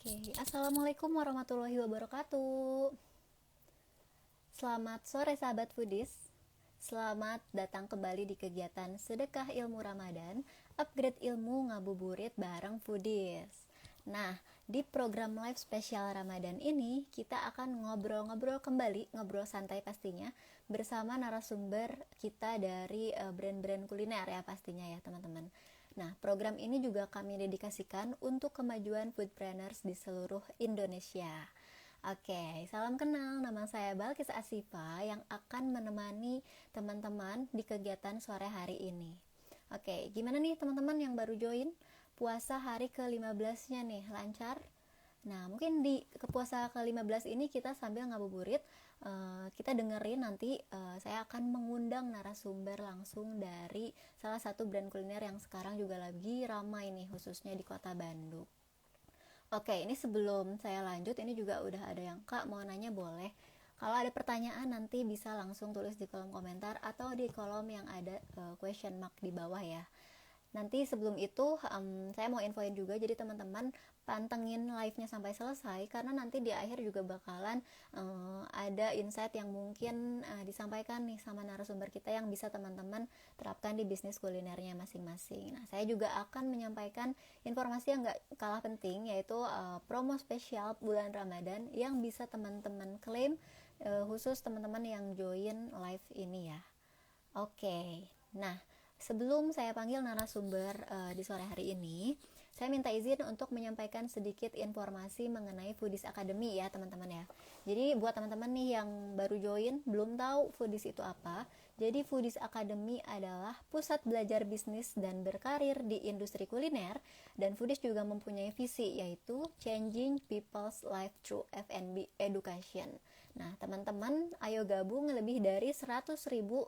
Oke, Assalamualaikum warahmatullahi wabarakatuh. Selamat sore sahabat foodies. Selamat datang kembali di kegiatan Sedekah Ilmu Ramadan, upgrade ilmu ngabuburit bareng foodies. Nah, di program live spesial Ramadan ini, kita akan ngobrol-ngobrol kembali, ngobrol santai pastinya, bersama narasumber kita dari brand-brand kuliner ya pastinya ya teman-teman. Nah, program ini juga kami dedikasikan untuk kemajuan foodpreneurs di seluruh Indonesia. Oke, salam kenal. Nama saya Balkis Asifa yang akan menemani teman-teman di kegiatan sore hari ini. Oke, gimana nih teman-teman yang baru join? Puasa hari ke-15-nya nih, lancar? Nah, mungkin di kepuasa ke-15 ini kita sambil ngabuburit, kita dengerin nanti saya akan mengundang narasumber langsung dari salah satu brand kuliner yang sekarang juga lagi ramai nih, khususnya di kota Bandung. Oke, ini sebelum saya lanjut, ini juga udah ada yang Kak mau nanya boleh. Kalau ada pertanyaan nanti bisa langsung tulis di kolom komentar atau di kolom yang ada question mark di bawah ya. Nanti sebelum itu saya mau infoin juga, jadi teman-teman pantengin live-nya sampai selesai karena nanti di akhir juga bakalan ada insight yang mungkin disampaikan nih sama narasumber kita yang bisa teman-teman terapkan di bisnis kulinernya masing-masing. Nah, saya juga akan menyampaikan informasi yang gak kalah penting, yaitu promo spesial bulan Ramadan yang bisa teman-teman klaim khusus teman-teman yang join live ini ya. Oke, nah sebelum saya panggil narasumber di sore hari ini, saya minta izin untuk menyampaikan sedikit informasi mengenai Foodies Academy ya teman-teman ya. Jadi buat teman-teman nih yang baru join, belum tahu Foodies itu apa, jadi Foodies Academy adalah pusat belajar bisnis dan berkarir di industri kuliner, dan Foodies juga mempunyai visi yaitu Changing People's Life Through F&B Education. Nah, teman-teman, ayo gabung lebih dari 100.000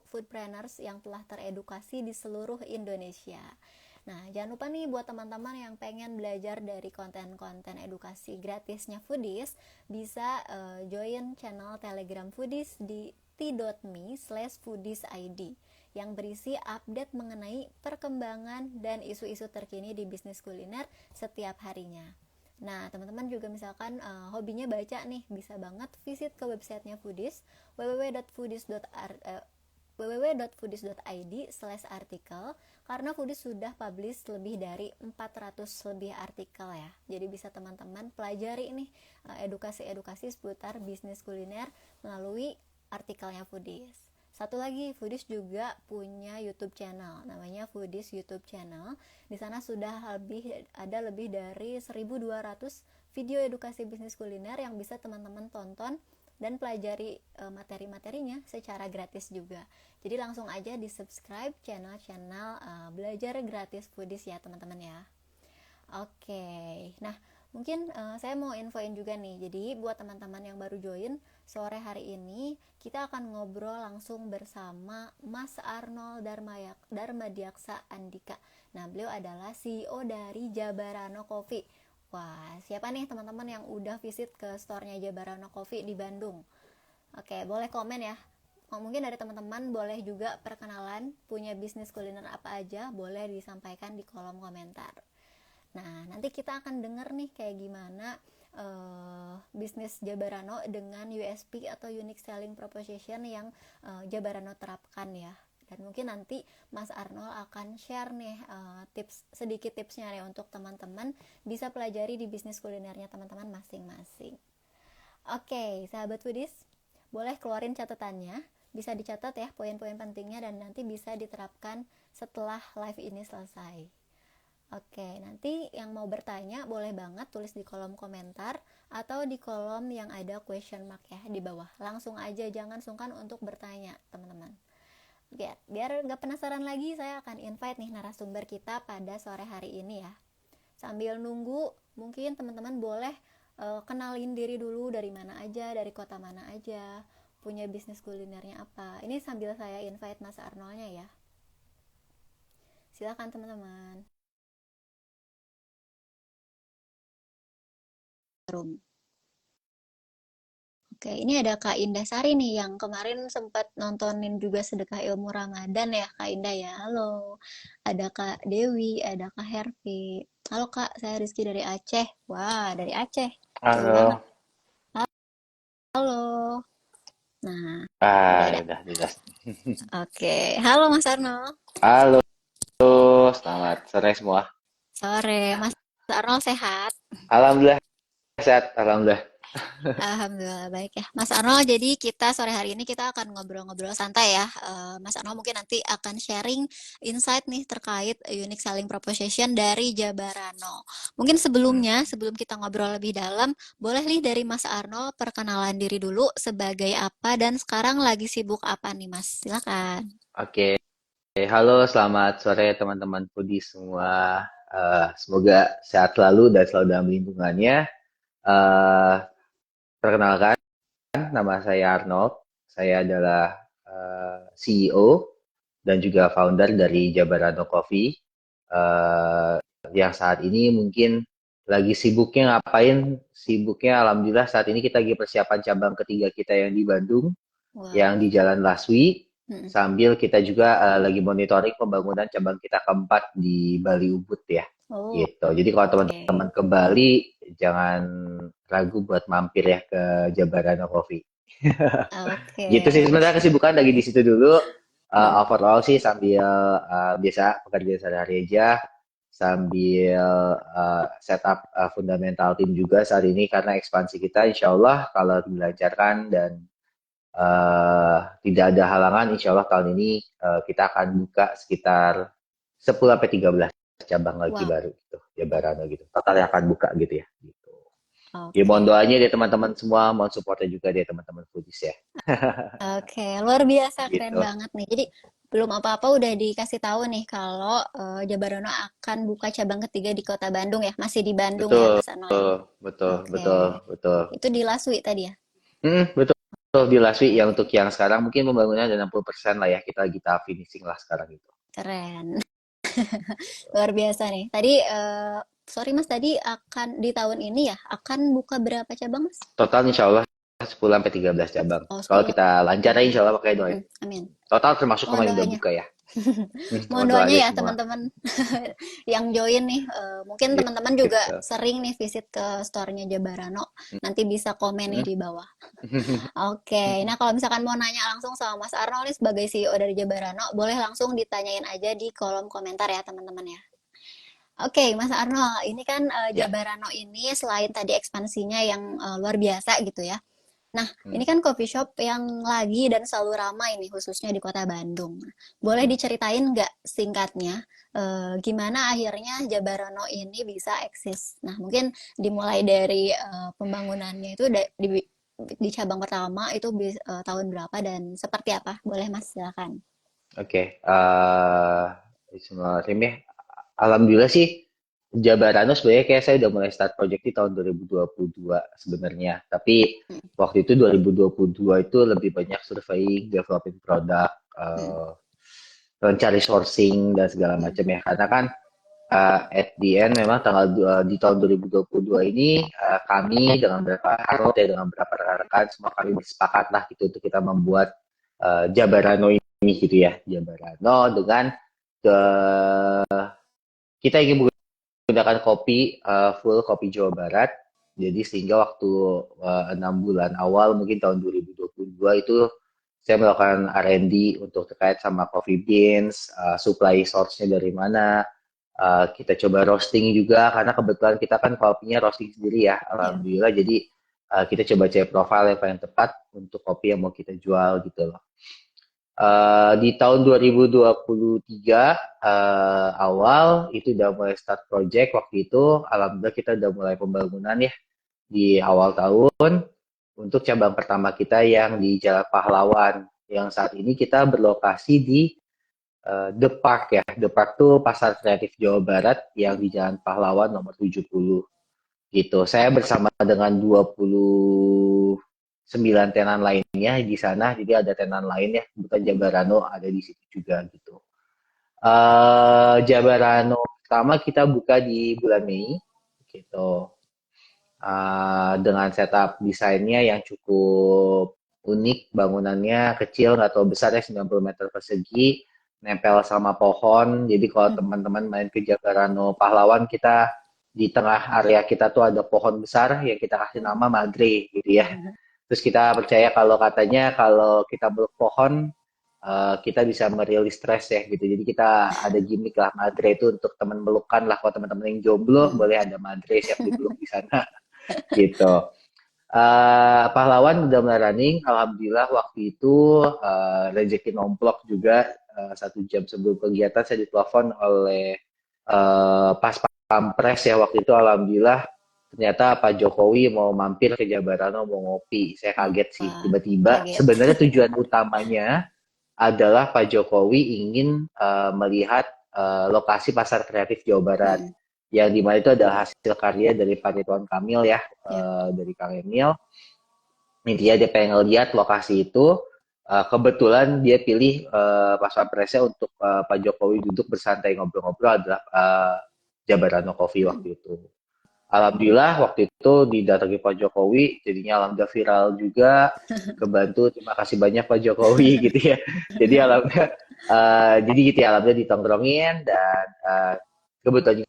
foodpreneurs yang telah teredukasi di seluruh Indonesia. Nah, jangan lupa nih buat teman-teman yang pengen belajar dari konten-konten edukasi gratisnya Foodies, bisa join channel Telegram Foodies di t.me/foodiesid yang berisi update mengenai perkembangan dan isu-isu terkini di bisnis kuliner setiap harinya. Nah, teman-teman juga misalkan hobinya baca nih, bisa banget visit ke websitenya Foodies, www.foodies.id/artikel, karena Foodies sudah publish lebih dari 400 lebih artikel ya. Jadi bisa teman-teman pelajari nih edukasi-edukasi seputar bisnis kuliner melalui artikelnya Foodies. Satu lagi, Foodies juga punya YouTube channel, namanya Foodies YouTube channel. Di sana sudah ada lebih dari 1.200 video edukasi bisnis kuliner yang bisa teman-teman tonton dan pelajari materi-materinya secara gratis juga. Jadi langsung aja di subscribe channel-channel belajar gratis Foodies ya teman-teman ya. Oke, nah mungkin saya mau infoin juga nih. Jadi buat teman-teman yang baru join, sore hari ini kita akan ngobrol langsung bersama Mas Arnold Darmadiaksa Andika. Nah, beliau adalah CEO dari Jabarano Coffee. Wah, siapa nih teman-teman yang udah visit ke store-nya Jabarano Coffee di Bandung? Oke, boleh komen ya. Mungkin dari teman-teman boleh juga perkenalan, punya bisnis kuliner apa aja, boleh disampaikan di kolom komentar. Nah, nanti kita akan denger nih kayak gimana bisnis Jabarano dengan USP atau Unique Selling Proposition yang Jabarano terapkan ya. Dan mungkin nanti Mas Arnold akan share nih sedikit tipsnya nih untuk teman-teman bisa pelajari di bisnis kulinernya teman-teman masing-masing. Oke, sahabat foodies, boleh keluarin catatannya. Bisa dicatat ya poin-poin pentingnya dan nanti bisa diterapkan setelah live ini selesai. Oke, nanti yang mau bertanya boleh banget tulis di kolom komentar atau di kolom yang ada question mark ya di bawah. Langsung aja, jangan sungkan untuk bertanya, teman-teman. Biar nggak penasaran lagi, saya akan invite nih narasumber kita pada sore hari ini ya. Sambil nunggu, mungkin teman-teman boleh kenalin diri dulu, dari mana aja, dari kota mana aja, punya bisnis kulinernya apa. Ini sambil saya invite Mas Arnoldnya ya. Silakan teman-teman. Room. Oke, ini ada Kak Indah Sari nih yang kemarin sempat nontonin juga Sedekah Ilmu Ramadan ya Kak Indah ya. Halo. Ada Kak Dewi, ada Kak Hervi. Halo Kak, saya Rizky dari Aceh. Wah, dari Aceh. Jauh banget. Halo. Halo. Nah, udah Ah, ada. udah jelas. Oke. Halo Mas Arno. Halo, selamat sore semua. Sore. Mas Arno sehat? Alhamdulillah sehat, alhamdulillah. Alhamdulillah baik ya. Mas Arno, jadi kita sore hari ini kita akan ngobrol-ngobrol santai ya. Mas Arno mungkin nanti akan sharing insight nih terkait unique selling proposition dari Jabarano. Mungkin Hmm. sebelumnya, sebelum kita ngobrol lebih dalam, boleh nih dari Mas Arno perkenalan diri dulu sebagai apa dan sekarang lagi sibuk apa nih Mas? Silakan. Oke, halo, selamat sore teman-teman foodie semua. Semoga sehat selalu dan selalu dalam lingkungannya. Eh, Perkenalkan, nama saya Arnold. Saya adalah CEO dan juga founder dari Jabarano Coffee. Eh, yang saat ini mungkin lagi sibuknya ngapain? Sibuknya alhamdulillah saat ini kita lagi persiapan cabang ketiga kita yang di Bandung, yang Wow. di Jalan Laswi. Mm-mm. Sambil kita juga lagi monitoring pembangunan cabang kita keempat di Bali Ubud ya. Oh, Gitu. Jadi kalau oke. teman-teman ke Bali jangan ragu buat mampir ya ke Jabarano Coffee. Gitu sih Oke. sebenarnya kesibukan lagi di situ dulu. Mm. Overall sih sambil biasa pekerjaan sehari-hari aja, sambil setup fundamental tim juga saat ini karena ekspansi kita insya Allah kalau dilancarkan dan tidak ada halangan insya Allah tahun ini kita akan buka sekitar 10 sampai 13 cabang lagi Wow. baru gitu ya Barano gitu total yang akan buka gitu ya gitu. Ya mohon Oke. doanya deh teman-teman semua, mohon supportnya juga deh teman-teman foodies ya Oke, luar biasa, keren gitu. banget nih. Jadi belum apa-apa udah dikasih tahu nih kalau Jabarono akan buka cabang ketiga di Kota Bandung ya. Masih di Bandung ya, Betul, Mas Ano ya. betul, Oke, betul, betul. itu di Laswi tadi ya. Betul, betul di Laswi yang untuk yang sekarang mungkin pembangunannya ada 60% lah ya. Kita lagi tahap finishing lah sekarang itu. Keren, luar biasa nih. Tadi, sorry Mas, tadi akan di tahun ini ya akan buka berapa cabang Mas? Total insya Allah 10 sampai 13 cabang. Oh, Kalau 10. kita lancar ya insya Allah pakai doain. Amin. Total termasuk Mohon kemarin udah doanya. buka ya. Mohon Mohon doa doanya aja ya semua. teman-teman yang join nih. Mungkin teman-teman juga Gitu. sering nih visit ke store-nya Jabarano. Nanti bisa komen nih di bawah. Oke, nah kalau misalkan mau nanya langsung sama Mas Arnold nih sebagai CEO dari Jabarano, boleh langsung ditanyain aja di kolom komentar ya teman-teman ya. Oke, Mas Arnold, ini kan Ya. Jabarano ini selain tadi ekspansinya yang luar biasa gitu ya. Nah, Hmm. ini kan coffee shop yang lagi dan selalu ramai nih, khususnya di kota Bandung. Boleh Hmm. diceritain nggak singkatnya, gimana akhirnya Jabarano ini bisa eksis? Nah, mungkin dimulai dari pembangunannya itu di cabang pertama itu tahun berapa dan seperti apa? Boleh Mas, silakan. Oke. Bismillahirrahmanirrahim ya. Alhamdulillah sih Jabarano sebenarnya kayak saya udah mulai start project di tahun 2022 sebenarnya. Tapi Hmm, waktu itu 2022 itu lebih banyak surveying, developing produk, hmm, mencari sourcing dan segala macam hmm. ya. Karena kan at the end memang di tahun 2022 ini kami dengan beberapa Harold ya dengan beberapa rekan-rekan semua kami bersepakat lah gitu untuk kita membuat Jabarano ini gitu ya. Jabarano dengan ke kita ingin menggunakan kopi full kopi Jawa Barat. Jadi sehingga waktu 6 bulan awal mungkin tahun 2022 itu saya melakukan R&D untuk terkait sama coffee beans, supply source-nya dari mana. Kita coba roasting juga karena kebetulan kita kan kopinya roasting sendiri ya, Ya. alhamdulillah. Jadi kita coba cari profile yang paling tepat untuk kopi yang mau kita jual gitu loh. Di tahun 2023 awal itu udah mulai start project waktu itu alhamdulillah kita udah mulai pembangunan ya di awal tahun untuk cabang pertama kita yang di Jalan Pahlawan yang saat ini kita berlokasi di The Park ya. The Park tuh pasar kreatif Jawa Barat yang di Jalan Pahlawan nomor 70 gitu. Saya bersama dengan 29 tenan lainnya di sana. Jadi ada tenan lain ya, bukan Jabarano ada di situ juga gitu. Jabarano pertama kita buka di bulan Mei gitu. dengan setup desainnya yang cukup unik, bangunannya kecil nggak terlalu besar ya, 90 meter persegi, nempel sama pohon. Jadi kalau teman-teman main ke Jabarano Pahlawan, kita di tengah area kita tuh ada pohon besar yang kita kasih nama Madre gitu ya. Terus kita percaya kalau katanya kalau kita meluk pohon, kita bisa merilis stres ya gitu. Jadi kita ada gimmick lah Madre itu untuk teman melukan lah. Kalau teman-teman yang jomblo boleh ada Madre siap dipeluk di sana gitu. Pahlawan udah mulai running, alhamdulillah waktu itu rezeki nomplok juga 1 jam sebelum kegiatan saya ditelepon oleh pas pampres ya waktu itu alhamdulillah ternyata Pak Jokowi mau mampir ke Jabarano mau ngopi. Saya kaget sih tiba-tiba. Kaget. Sebenarnya tujuan utamanya adalah Pak Jokowi ingin melihat lokasi pasar kreatif Jawa Barat yang dimana itu adalah hasil karya dari Pak Ridwan Kamil ya, dari Kang Emil. Intinya dia pengen lihat lokasi itu. Kebetulan dia pilih pas Papresnya untuk Pak Jokowi duduk bersantai ngobrol-ngobrol adalah Jabarano Coffee waktu itu. Alhamdulillah waktu itu didatangi Pak Jokowi, jadinya alhamdulillah viral juga, kebantu, terima kasih banyak Pak Jokowi gitu ya. Jadi alhamdulillah, jadi gitu ya, alhamdulillah ditongkrongin dan kebetulan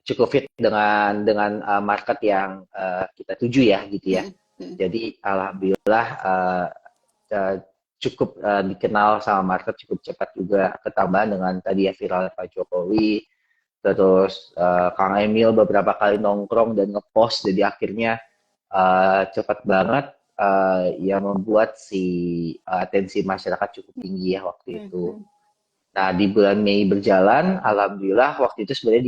cukup fit dengan market yang kita tuju ya gitu ya. Jadi alhamdulillah uh, cukup dikenal sama market cukup cepat juga ketambahan dengan tadi ya viral Pak Jokowi. Terus Kang Emil beberapa kali nongkrong dan ngepost, jadi akhirnya cepat banget yang membuat si atensi masyarakat cukup tinggi ya waktu itu. Nah, di bulan Mei berjalan, alhamdulillah waktu itu sebenarnya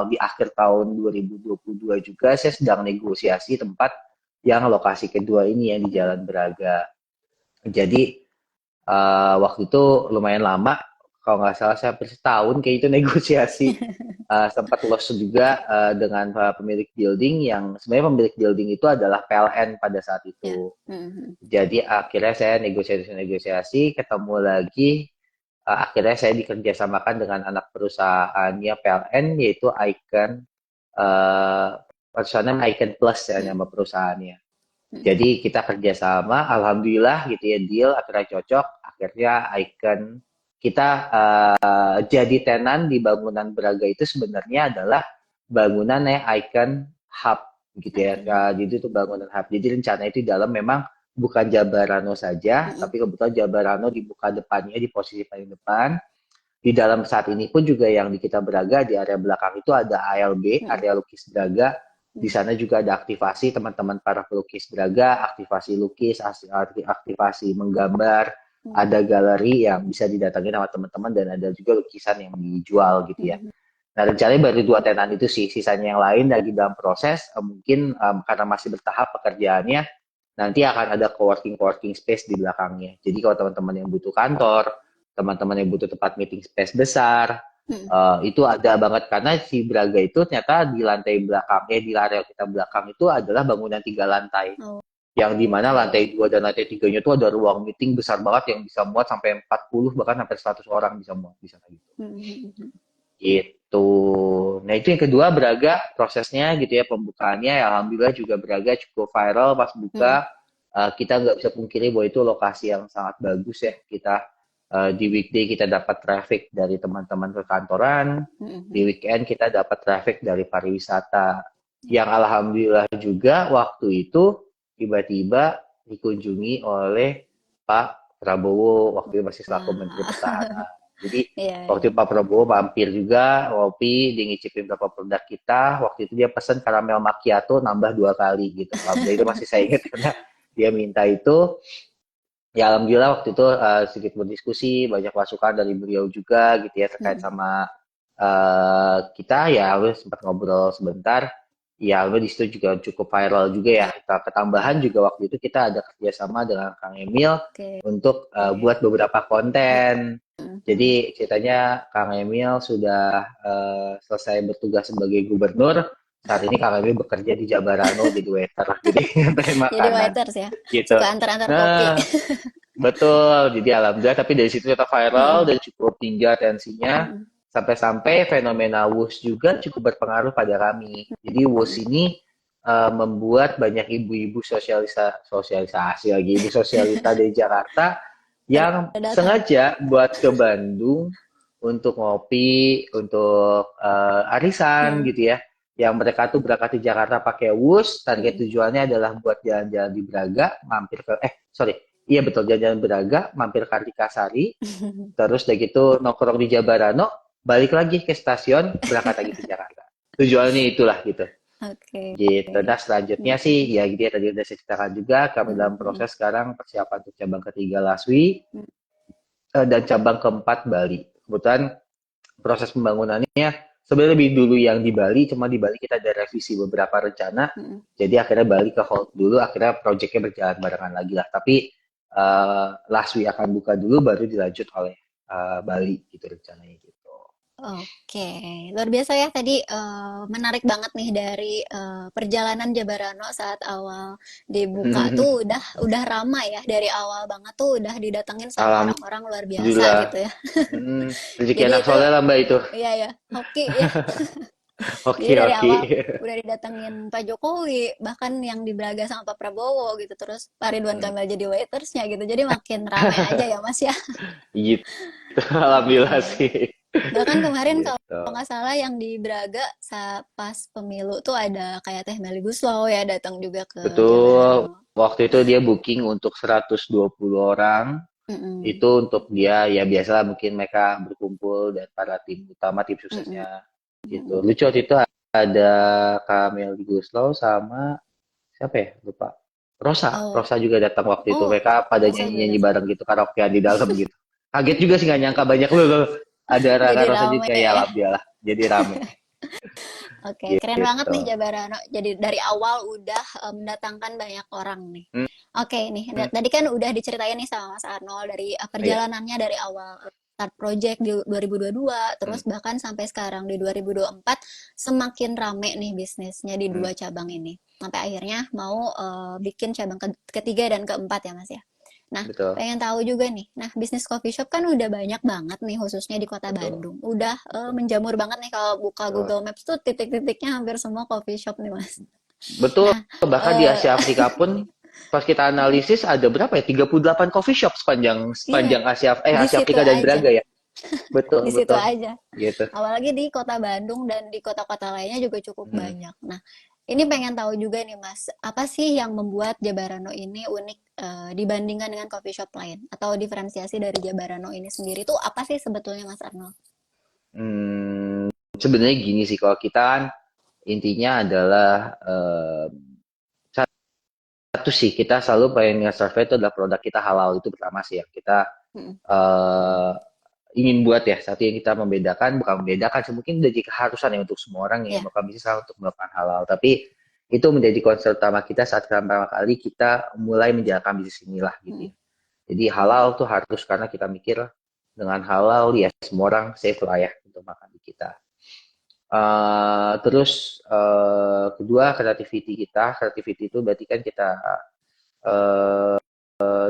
di akhir tahun 2022 juga saya sedang negosiasi tempat yang lokasi kedua ini yang di Jalan Braga. Jadi waktu itu lumayan lama, kalau nggak salah saya setahun kayak itu negosiasi. Sempat loss juga dengan pemilik building yang sebenarnya pemilik building itu adalah PLN pada saat itu. Jadi akhirnya saya negosiasi, ketemu lagi. Akhirnya saya dikerjasamakan dengan anak perusahaannya PLN yaitu Icon, perusahaannya Icon Plus ya nama perusahaannya. Jadi kita kerjasama, alhamdulillah gitu ya deal akhirnya cocok, akhirnya Icon kita jadi tenan di bangunan Braga itu sebenarnya adalah bangunan Icon Hub gitu ya. Jadi itu bangunan hub. Jadi rencana itu di dalam memang bukan Jabarano saja, tapi kebetulan Jabarano dibuka depannya di posisi paling depan. Di dalam saat ini pun juga yang di kita Braga di area belakang itu ada ALB, area lukis Braga. Di sana juga ada aktivasi teman-teman para pelukis Braga, aktivasi lukis, aktivasi menggambar, ada galeri yang bisa didatangi sama teman-teman dan ada juga lukisan yang dijual gitu ya. Nah rencananya baru 2 tenan itu sih, sisanya yang lain lagi dalam proses, mungkin karena masih bertahap pekerjaannya, nanti akan ada coworking space di belakangnya. Jadi kalau teman-teman yang butuh kantor, teman-teman yang butuh tempat meeting space besar, itu ada banget karena si Braga itu ternyata di lantai belakangnya, di area kita belakang itu adalah bangunan 3 lantai. Yang dimana lantai 2 dan lantai 3-nya itu ada ruang meeting besar banget yang bisa muat sampai 40 bahkan sampai 100 orang bisa muat di sana gitu. Gitu. Nah itu yang kedua Braga prosesnya gitu ya pembukaannya ya, alhamdulillah juga Braga cukup viral pas buka. Kita nggak bisa pungkiri bahwa itu lokasi yang sangat bagus ya. Kita di weekday kita dapat traffic dari teman-teman perkantoran, di weekend kita dapat traffic dari pariwisata. Yang alhamdulillah juga waktu itu tiba-tiba dikunjungi oleh Pak Prabowo waktu itu masih selaku Menteri Pertahanan. Jadi waktu itu Pak Prabowo mampir juga ngopi, dia ngicipin beberapa produk kita. Waktu itu dia pesan karamel macchiato nambah 2 kali gitu. Alhamdulillah itu masih saya ingat karena dia minta itu. Ya alhamdulillah waktu itu sedikit berdiskusi, banyak masukan dari beliau juga gitu ya terkait sama kita ya, sempat ngobrol sebentar. Ya, di situ juga cukup viral juga ya. Ketambahan juga waktu itu kita ada kerjasama dengan Kang Emil untuk buat beberapa konten. Jadi ceritanya Kang Emil sudah selesai bertugas sebagai gubernur. Saat ini Kang Emil bekerja di Jabarano jadi waiter, jadi makanan. Jadi waiters ya. Gitu. Suka antar-antar kopi. Betul. Jadi alhamdulillah tapi dari situ kita viral dan cukup tinggi atensinya. Sampai-sampai fenomena WUS juga cukup berpengaruh pada kami. Jadi WUS ini membuat banyak ibu-ibu sosialisasi lagi, ibu sosialita dari Jakarta yang pada datang. sengaja buat ke Bandung untuk ngopi, untuk arisan Hmm, gitu ya. Yang mereka tuh berangkat di Jakarta pakai WUS, target hmm. tujuannya adalah buat jalan-jalan di Braga, mampir ke, sorry, iya betul, jalan-jalan Braga, mampir Kartikasari, terus udah gitu nongkrong di Jabarano, balik lagi ke stasiun, berangkat lagi ke Jakarta. Tujuannya itulah gitu. Oke. Gitu. Nah, selanjutnya sih, Hmm, ya gitu ya, tadi udah saya ceritakan juga, kami hmm, dalam hmm, proses sekarang persiapan untuk cabang ketiga Laswi, hmm. dan cabang keempat Bali. Kebetulan proses pembangunannya sebenarnya lebih dulu yang di Bali, cuma di Bali kita ada revisi beberapa rencana, Hmm. jadi akhirnya Bali ke hold dulu, akhirnya proyeknya berjalan barengan lagi lah. Tapi Laswi akan buka dulu, baru dilanjut oleh Bali gitu rencananya gitu. Oke, luar biasa ya tadi menarik banget nih dari perjalanan Jabarano saat awal dibuka tuh udah ramai ya dari awal banget tuh udah didatengin sama orang-orang luar biasa Alhamdulillah. gitu ya. Rezeki Jadi anak itu soleh lah Mbak itu. iya ya, hoki ya. Jadi Oke, dari oke. awal udah didatengin Pak Jokowi, bahkan yang di Braga sama Pak Prabowo gitu, terus Pak Ridwan Hmm, Kamil jadi waitersnya gitu. Jadi makin ramai aja ya Mas ya. gitu. Oke. Alhamdulillah sih. Bahkan kemarin kalau Gitu. nggak salah yang di Braga pas pemilu tuh ada kayak Teh Meli Guslow ya datang juga ke Betul. Jabarano. Waktu itu dia booking untuk 120 orang. Mm-mm. Itu untuk dia, ya biasalah mungkin mereka berkumpul dan para tim utama, tim Mm-mm. suksesnya gitu. Mm-mm. Lucu waktu itu ada Kamel Guslow sama siapa ya? Lupa. Rosa. Oh, Rosa juga datang waktu itu. oh, Mereka pada Rosa juga nyanyi-nyanyi datang. bareng gitu, karaokean di dalam gitu. Kaget juga sih, nggak nyangka banyak loh. Ada Rara Jadi Rosa rame juga, ya ya. alhamdulillah. Jadi rame Oke, keren banget gitu. nih Jabarano. Jadi dari awal udah mendatangkan banyak orang nih. Hmm, Oke, nih hmm. tadi kan udah diceritain nih sama Mas Arnold dari Iya. perjalanannya dari awal start project di 2022, Hmm, terus bahkan sampai sekarang di 2024 semakin rame nih bisnisnya di hmm. dua cabang ini. Sampai akhirnya mau bikin cabang ketiga dan keempat ya Mas ya. Nah, Betul, pengen tahu juga nih. Nah, bisnis coffee shop kan udah banyak banget nih, khususnya di kota betul, Bandung. Udah betul, menjamur banget nih kalau buka betul. Google Maps tuh titik-titiknya hampir semua coffee shop nih, Mas. Betul, Nah, bahkan di eh Asia Afrika pun pas kita analisis ada berapa ya? 38 coffee shop sepanjang iya, sepanjang di Asia situ Afrika dan aja, Braga ya. di Betul, situ betul. aja. Gitu. Apalagi di kota Bandung dan di kota-kota lainnya juga cukup Hmm, banyak. Nah, ini pengen tahu juga nih, Mas, apa sih yang membuat Jabarano ini unik dibandingkan dengan coffee shop lain? Atau diferensiasi dari Jabarano ini sendiri tuh apa sih sebetulnya, Mas Arnold? hmm, sebenarnya gini sih, kalau kita kan intinya adalah satu sih, kita selalu pengen nge-survey itu adalah produk kita halal, itu pertama sih yang kita Mm-mm. eh, ingin buat ya. Satu yang kita membedakan, bukan membedakan sih, mungkin menjadi keharusan ya untuk semua orang ya, Ya. maka bisa untuk melakukan halal. Tapi itu menjadi concern utama kita saat pertama kali kita mulai menjalankan bisnis inilah gitu ya. Mm-mm. Jadi halal tuh harus, karena kita mikir dengan halal ya semua orang safe lah ya untuk makan di kita. Terus kedua, creativity itu berarti kan kita uh,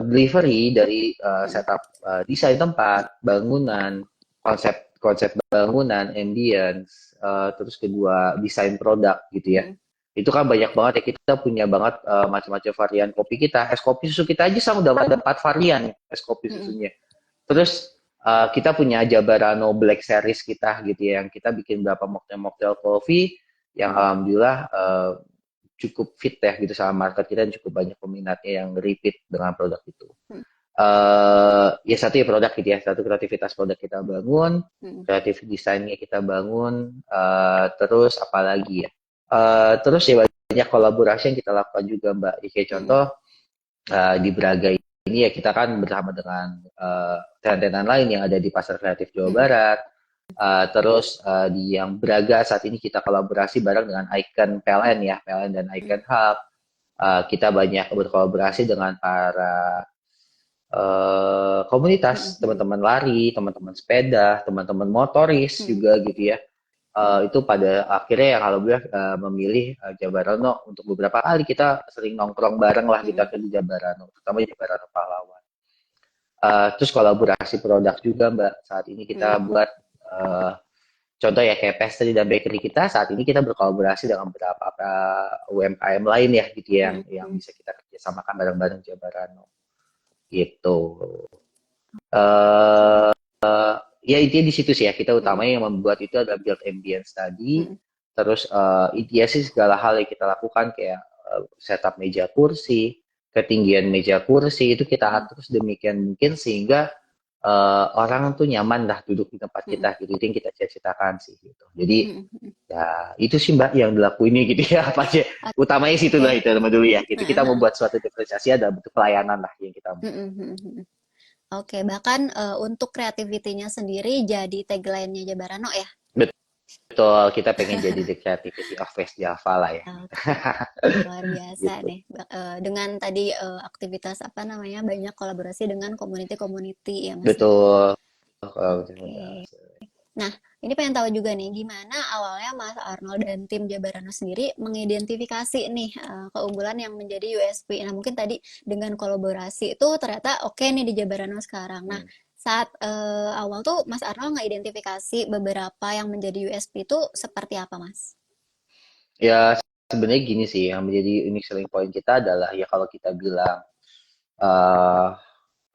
delivery dari Mm-mm. setup desain tempat, bangunan, konsep konsep bangunan, ambience, terus kedua desain produk gitu ya. Mm-mm. Itu kan banyak banget ya, kita punya banget macam-macam varian kopi kita. Es kopi susu kita aja sama udah ada 4 varian es kopi Mm-mm. susunya. Terus kita punya Jabarano Black Series kita gitu ya, yang kita bikin berapa mocktail coffee yang Mm-mm. alhamdulillah cukup fit ya gitu sama market kita, dan cukup banyak peminatnya yang repeat dengan produk itu. Ya satu ya produk gitu ya, satu kreativitas produk kita bangun, Mm-mm. kreatif desainnya kita bangun, terus apalagi ya, terus ya banyak kolaborasi yang kita lakukan juga Mbak. Ya, kayak Mm-mm. contoh di Braga ini ya kita kan bersama dengan tenan-tenan lain yang ada di Pasar Kreatif Jawa Mm-mm. Barat. Terus di yang Braga saat ini kita kolaborasi bareng dengan Icon PLN ya, PLN dan Icon Hub. Kita banyak berkolaborasi dengan para komunitas, Mm-mm. teman-teman lari, teman-teman sepeda, teman-teman motoris Mm-mm. juga gitu ya. Mm-mm. Itu pada akhirnya yang kalau boleh memilih Jabarano untuk beberapa kali kita sering nongkrong bareng lah kita Mm-mm. ke Jabarano, terutama Jabarano Pahlawan. Terus kolaborasi produk juga Mbak. Saat ini kita Mm-mm. buat Contoh ya kayak pastry dan bakery kita saat ini kita berkolaborasi dengan beberapa UMKM lain ya gitu ya, yang Mm-mm. bisa kita kerjasamakan bareng-bareng Jabarano gitu. eh Ya intinya di situ sih ya kita Mm-mm. utamanya yang membuat itu adalah build ambience tadi. Mm-mm. Terus intinya sih segala hal yang kita lakukan kayak setup meja kursi, ketinggian meja kursi itu kita Mm-mm. atur sedemikian mungkin sehingga orang tuh nyaman lah duduk di tempat Mm-mm. kita gitu. Itu yang kita ceritakan sih gitu. Jadi Mm-mm. ya itu sih Mbak yang dilakuinnya gitu ya apa aja. Utamanya situ lah Oke. itu dulu ya gitu. Kita membuat suatu diferensiasi ada bentuk pelayanan lah yang kita buat. Mm-mm. Mm-mm. Oke, bahkan untuk kreativitinya sendiri jadi tagline-nya Jabarano ya. Betul, kita pengen jadi the creativity of West Java lah ya. Oke, luar biasa Gitu. nih. Dengan tadi aktivitas apa namanya banyak kolaborasi dengan community-community ya Mas ya. Betul. Oke. Nah, ini pengen tahu juga nih, gimana awalnya Mas Arnold dan tim Jabarano sendiri mengidentifikasi nih keunggulan yang menjadi USP. Nah, mungkin tadi dengan kolaborasi itu ternyata oke nih di Jabarano sekarang. Nah, Hmm. saat awal tuh Mas Arnold ngidentifikasi beberapa yang menjadi USP itu seperti apa, Mas? Ya sebenarnya gini sih, yang menjadi unique selling point kita adalah ya kalau kita bilang eh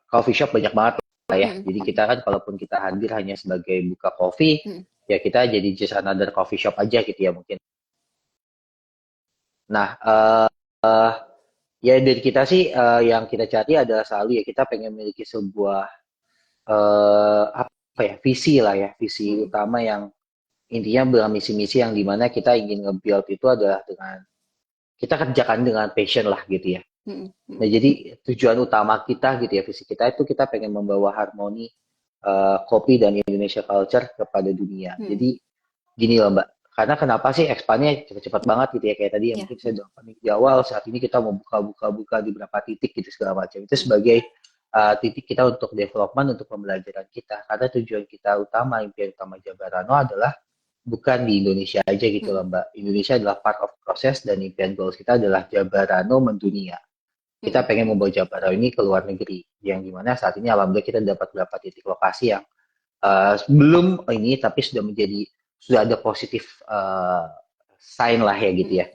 coffee shop banyak banget lah ya. Mm, Jadi mm, kita kan kalaupun kita hadir hanya sebagai buka kopi, mm, ya kita jadi just another coffee shop aja gitu ya mungkin. Nah, ya dari kita sih yang kita cari adalah selalu ya kita pengen memiliki sebuah apa ya visi lah ya, visi mm, utama yang intinya misi-misi yang dimana kita ingin nge-build itu adalah dengan kita kerjakan dengan passion lah gitu ya. mm, Nah mm, jadi tujuan utama kita gitu ya visi kita itu kita pengen membawa harmoni kopi dan Indonesia culture kepada dunia. mm, Jadi gini loh Mbak, karena kenapa sih ekspannya cepat-cepat banget gitu ya kayak tadi yang ya, mungkin saya mm, udah panik di awal saat ini kita mau buka-buka di beberapa titik gitu segala macam itu mm, sebagai titik kita untuk development untuk pembelajaran kita karena tujuan kita utama impian utama Jabarano adalah bukan di Indonesia aja gitu mm, loh Mbak. Indonesia adalah part of proses dan impian goals kita adalah Jabarano mendunia. Kita mm, pengen mm, membawa Jabarano ini ke luar negeri. Yang dimana saat ini alhamdulillah kita dapat beberapa titik lokasi yang belum ini tapi sudah ada positif sign lah ya gitu mm, ya.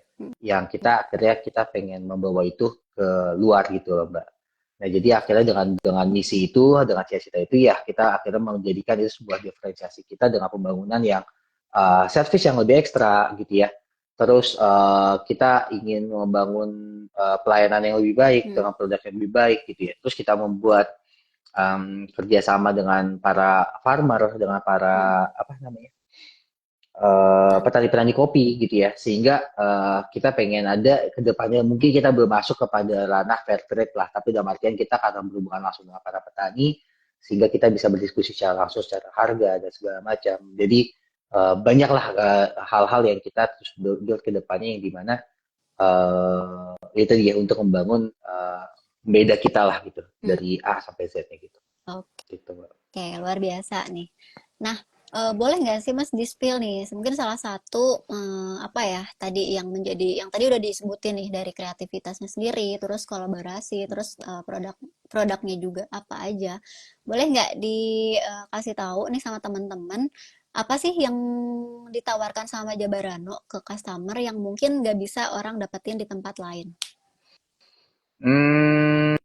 Yang kita akhirnya kita pengen membawa itu ke luar gitu loh Mbak. Nah jadi akhirnya dengan misi itu, dengan cita-cita itu ya kita akhirnya menjadikan itu sebuah diferensiasi kita dengan pembangunan yang service yang lebih ekstra gitu ya. Terus kita ingin membangun pelayanan yang lebih baik mm, dengan produk yang lebih baik gitu ya. Terus kita membuat kerjasama dengan para farmer, dengan mm, para apa namanya petani-petani kopi gitu ya, sehingga kita pengen ada kedepannya mungkin kita belum masuk kepada ranah fair trade lah, tapi dalam artian kita akan berhubungan langsung dengan para petani, sehingga kita bisa berdiskusi secara langsung secara harga dan segala macam. Jadi banyaklah hal-hal yang kita terus build ke depannya yang dimana itu dia untuk membangun beda kita lah gitu mm. dari A sampai Z-nya gitu. Gitu, Mbak. Oke, luar biasa nih. Nah, boleh nggak sih Mas di-spill nih, mungkin salah satu apa ya tadi yang menjadi yang tadi udah disebutin nih dari kreativitasnya sendiri, terus kolaborasi, terus produknya juga apa aja. Boleh nggak dikasih tahu nih sama teman-teman apa sih yang ditawarkan sama Jabarano ke customer yang mungkin nggak bisa orang dapetin di tempat lain? Hmm,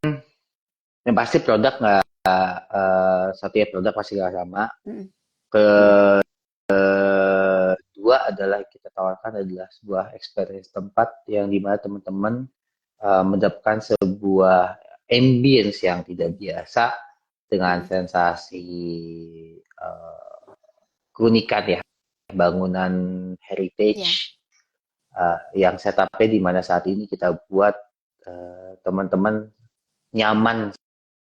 yang pasti produk nggak satu ya produk pasti nggak sama. Mm, Kedua adalah kita tawarkan adalah sebuah experience tempat yang dimana teman-teman mendapatkan sebuah ambience yang tidak mm, biasa dengan mm, sensasi keunikan ya bangunan ya. heritage yang setupnya di mana saat ini kita buat teman-teman nyaman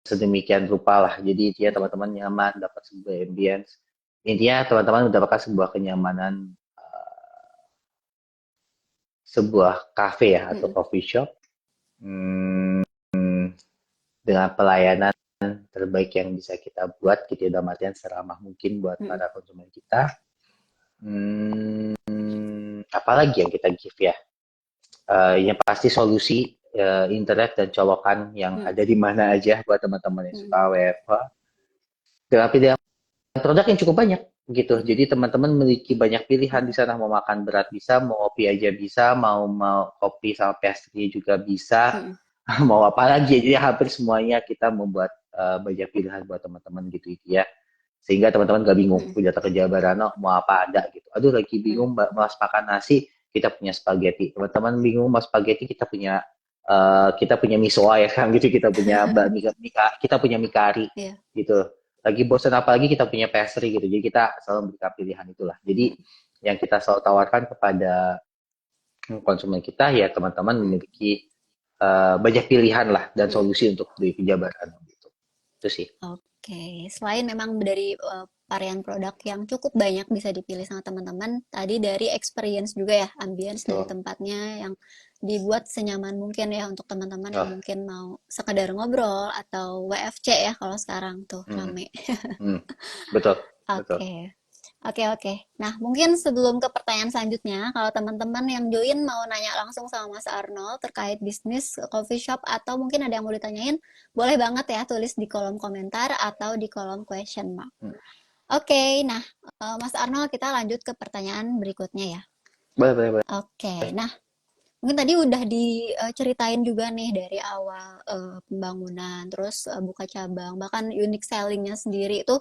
sedemikian rupa lah. Jadi intinya Mm, teman-teman nyaman, dapat sebuah ambience. Intinya teman-teman mendapatkan sebuah kenyamanan, sebuah cafe ya atau mm, coffee shop hmm, dengan pelayanan terbaik yang bisa kita buat gitu ya, dalam artian seramah mungkin buat mm, para konsumen kita. Apalagi yang kita give ya? Yang pasti solusi internet dan colokan yang mm, ada di mana aja buat teman-teman yang mm, suka WFH. Tetapi dengan produk yang cukup banyak gitu. Jadi teman-teman memiliki banyak pilihan di sana, mau makan berat bisa, mau kopi aja bisa, mau kopi sama pastry juga bisa, Mm-mm. mau apa lagi. Jadi hampir semuanya kita membuat banyak pilihan buat teman-teman gitu itu ya. Sehingga teman-teman gak bingung, Mm-mm. udah ke Jabarano mau apa ada gitu. Aduh lagi Mm-mm. bingung mas makan nasi, kita punya spaghetti. Teman-teman bingung mas spaghetti, kita punya misoa ya kan gitu, kita punya kita punya mie kari Iya. gitu. Lagi bosan apa lagi kita punya pastry gitu. Jadi kita selalu memberikan pilihan itulah. Jadi Mm-mm. yang kita selalu tawarkan kepada konsumen kita ya teman-teman Mm-mm. memiliki banyak pilihan lah dan Mm-mm. solusi untuk beli penjabaran gitu. Itu sih. Oke, selain memang dari varian produk yang cukup banyak bisa dipilih sama teman-teman, tadi dari experience juga ya, ambience dari Betul. tempatnya yang dibuat senyaman mungkin ya untuk teman-teman yang Oh, mungkin mau sekedar ngobrol atau WFC ya kalau sekarang tuh hmm, rame. hmm, betul, betul. Oke. Oke, oke. Nah, mungkin sebelum ke pertanyaan selanjutnya, kalau teman-teman yang join mau nanya langsung sama Mas Arnold terkait bisnis coffee shop atau mungkin ada yang mau ditanyain, boleh banget ya tulis di kolom komentar atau di kolom question mark. Hmm. Oke, nah Mas Arnold kita lanjut ke pertanyaan berikutnya ya. Boleh, boleh, boleh. Oke, nah mungkin tadi udah diceritain juga nih dari awal pembangunan, terus buka cabang, bahkan unique sellingnya sendiri itu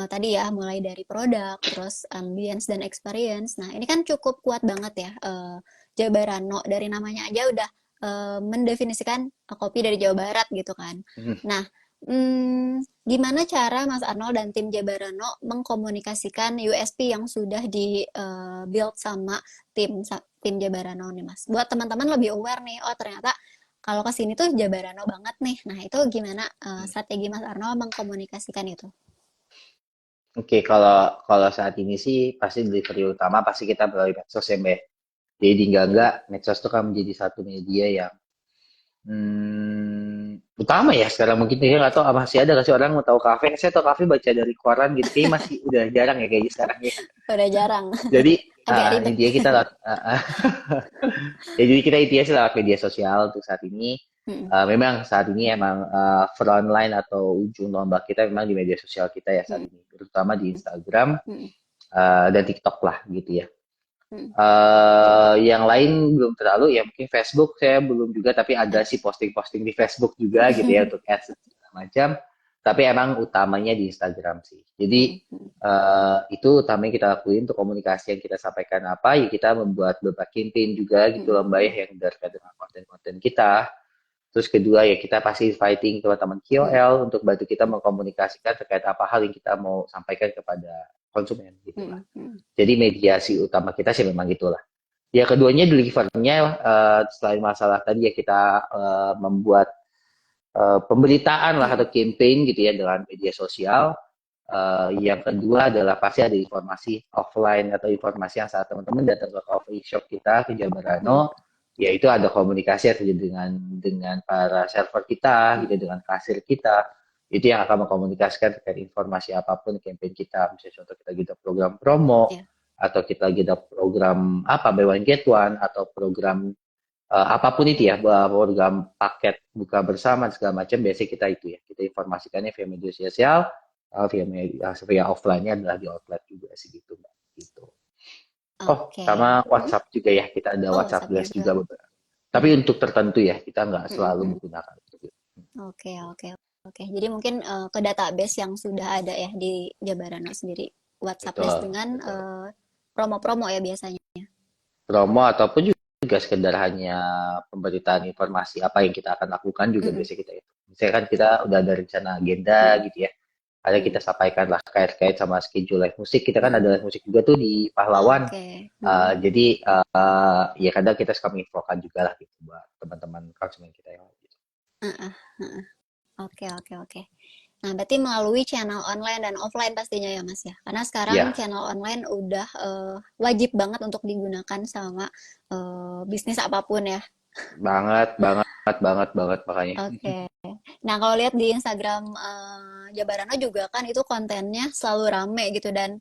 tadi ya mulai dari produk, terus ambience dan experience. Nah ini kan cukup kuat banget ya Jabarano dari namanya aja udah mendefinisikan kopi dari Jawa Barat gitu kan. Hmm. Nah gimana cara Mas Arnold dan tim Jabarano mengkomunikasikan USP yang sudah di build sama tim tim Jabarano nih Mas. Buat teman-teman lebih aware nih, oh ternyata kalau ke sini tuh Jabarano banget nih. Nah, itu gimana strategi Mas Arnold mengkomunikasikan itu? Oke, kalau kalau saat ini sih pasti delivery utama pasti kita melalui medsos ya, Mbak. Jadi enggak medsos itu kan menjadi satu media yang utama ya sekarang mungkin ya nggak tahu masih ada nggak sih orang mau tahu kafe. Saya tahu kafe baca dari koran gitu, kayaknya masih udah jarang ya kayaknya sekarang ya. Udah jarang, Jadi agak ribet. intinya kita ya jadi kita intinya sih lewat media sosial untuk saat ini. Mm, Memang saat ini emang front line atau ujung tombak kita memang di media sosial kita ya saat mm, ini, terutama di Instagram mm, dan TikTok lah gitu ya. mm, Yang lain belum terlalu ya mungkin Facebook saya belum juga tapi ada sih posting-posting di Facebook juga gitu ya mm, untuk ads dan segala macam. Tapi emang utamanya di Instagram sih. Jadi mm, mm, itu utamanya kita lakuin untuk komunikasi yang kita sampaikan apa ya kita membuat beberapa campaign juga gitu mm, loh Mbak ya mm, yang terkait dengan konten-konten kita. Terus kedua ya kita pasti fighting teman-teman mm, KOL untuk bantu kita mengkomunikasikan terkait apa hal yang kita mau sampaikan kepada konsumen gitu lah. mm, mm, Jadi mediasi utama kita sih memang gitulah. Ya keduanya delivernya selain masalah tadi ya kita membuat pemberitaan lah mm, atau campaign gitu ya dengan media sosial. Yang kedua adalah pasti ada informasi offline atau informasi yang saat teman-teman datang ke coffee shop kita ke mm, Jabarano, yaitu ada komunikasi terjadi dengan para server kita, mm, gitu dengan kasir kita, itu yang akan mengkomunikasikan terkait informasi apapun campaign kita, misalnya contoh kita lagi ada program promo ya. atau kita lagi ada program apa buy one get one atau program apapun itu ya, Mm, program paket buka bersama segala macam, biasanya kita itu ya, kita informasikannya via media sosial, via offline-nya adalah di outlet juga sih gitu, Mbak. Gitu. Oh, Oke. sama Mm. WhatsApp juga ya, kita ada Oh, WhatsApp WhatsApp Blast juga. juga beberapa. Tapi Mm, untuk tertentu ya, kita nggak mm, selalu mm. menggunakan itu. Oke, oke, oke. Jadi mungkin ke database yang sudah ada ya di Jabarano sendiri. WhatsApp list Betul, dengan betul. promo-promo ya biasanya. Promo ataupun juga sekedar hanya pemberitaan informasi apa yang kita akan lakukan juga Mm-mm, biasanya kita itu. Misalnya kan kita udah ada rencana agenda mm-mm, gitu ya. Ada kita mm-mm, sampaikan lah kait-kait sama schedule live musik. Kita kan mm-mm. ada live musik juga tuh di Pahlawan. Oke. Mm-mm. Jadi ya kadang kita suka menginfokan juga lah gitu buat teman-teman konsumen kita yang gitu. Heeh, heeh. Oke, oke, oke. Nah, berarti melalui channel online dan offline pastinya ya, Mas ya. Karena sekarang Iya, channel online udah wajib banget untuk digunakan sama bisnis apapun ya. banget, banget, banget, banget makanya. Oke. Nah, kalau lihat di Instagram Jabarano juga kan itu kontennya selalu rame gitu dan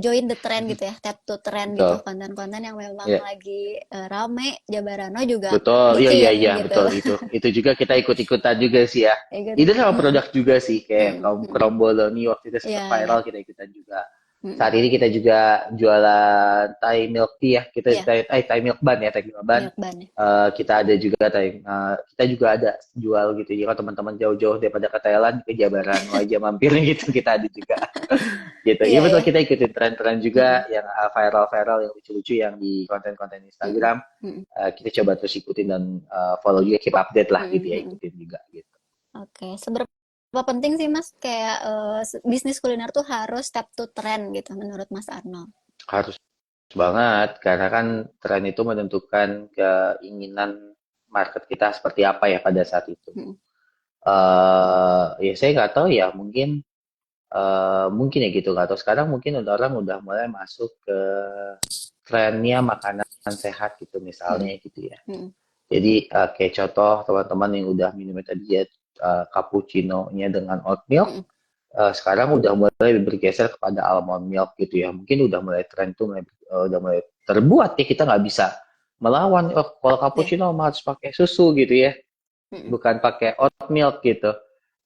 join the trend gitu ya, tap to trend gitu. Betul. Konten-konten yang memang Ya, lagi rame, Jabarano juga betul. Iya, iya, iya, bikin gitu. betul itu. Itu juga kita ikut-ikutan juga sih ya. Ya gitu. Itu sama produk juga sih kayak Mm, kaum mm. Kromboloni waktu itu sempat Iya, iya. viral kita ikutan juga. Saat ini kita juga jualan Thai milk tea ya. Kita Iya, Thai milk bun ya, Thai milk bun. milk bun ya. Kita ada juga kita juga ada jual gitu. Jadi kalau teman-teman jauh-jauh daripada ke Thailand ke Jabaran aja mampir gitu kita ada juga gitu. Iya Iya betul ya. kita ikutin tren-tren juga Mm-mm. yang viral-viral yang lucu-lucu yang di konten-konten Mm-mm. Instagram. Mm-mm. Kita coba terus ikutin dan follow juga keep update lah gitu Mm-mm. ya Mm-mm. ikutin juga gitu. Oke, seberapa penting sih Mas kayak bisnis kuliner tuh harus step to trend gitu menurut Mas Arnold? Harus banget karena kan tren itu menentukan keinginan market kita seperti apa ya pada saat itu. Mm-mm. Ya saya nggak tahu ya mungkin ya gitu nggak tahu sekarang mungkin orang udah mulai masuk ke trennya makanan sehat gitu Mm-mm. misalnya gitu ya. Mm-mm. Jadi kayak contoh teman-teman yang udah minum tadi ya cappuccino-nya dengan oat milk, Mm-mm. sekarang udah mulai bergeser kepada almond milk gitu ya. Mungkin udah mulai tren tuh udah mulai terbuat ya kita nggak bisa melawan. Oh, kalau Iya. cappuccino harus pakai susu gitu ya, Mm-mm. bukan pakai oat milk gitu.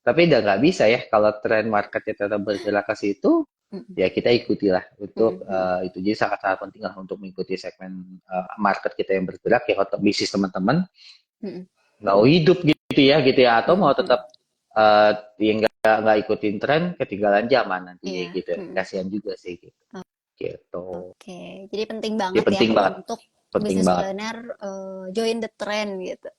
Tapi udah nggak bisa ya kalau tren marketnya tetap bergerak ke situ, Mm-mm. ya kita ikutilah untuk Mm-mm. itu. Jadi sangat-sangat penting lah untuk mengikuti segmen market kita yang bergerak ya kalau bisnis teman-teman Mm-mm. mau hidup gitu ya atau mau Mm-mm. Mm-mm. tetap ya nggak ikutin tren ketinggalan zaman nanti ya Iya. gitu Mm-mm. kasihan juga sih gitu gitu Oke, jadi penting ya banget ya penting banget untuk penting bisnis banget. kuliner join the trend gitu.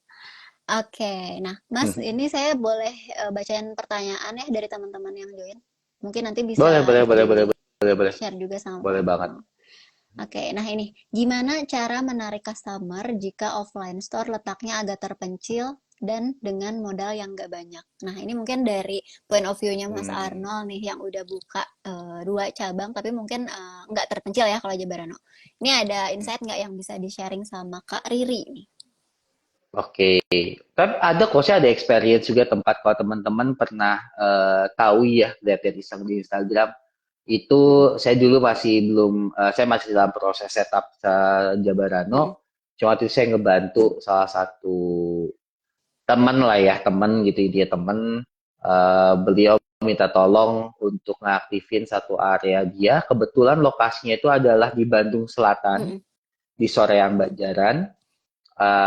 Oke, nah Mas, ini saya boleh bacain pertanyaan ya dari teman-teman yang join. Mungkin nanti bisa boleh boleh boleh boleh di boleh boleh share juga sama Mas boleh banget. Arno. Oke, nah ini gimana cara menarik customer jika offline store letaknya agak terpencil dan dengan modal yang nggak banyak? Nah, ini mungkin dari point of view-nya Mas Hmm, Arnold nih yang udah buka dua cabang, tapi mungkin nggak terpencil ya kalau Jabarano. Ini ada insight nggak yang bisa di-sharing sama Kak Riri nih? oke. Kan ada kok saya ada experience juga tempat kalau teman-teman pernah tahu ya lihat-lihat iseng di Instagram itu Mm-mm. saya dulu masih belum saya masih dalam proses setup Jabarano. Mm-mm. Cuma waktu itu saya ngebantu salah satu teman lah ya teman gitu dia teman beliau minta tolong untuk ngaktifin satu area dia kebetulan lokasinya itu adalah di Bandung Selatan Mm-mm. di Soreang Banjaran.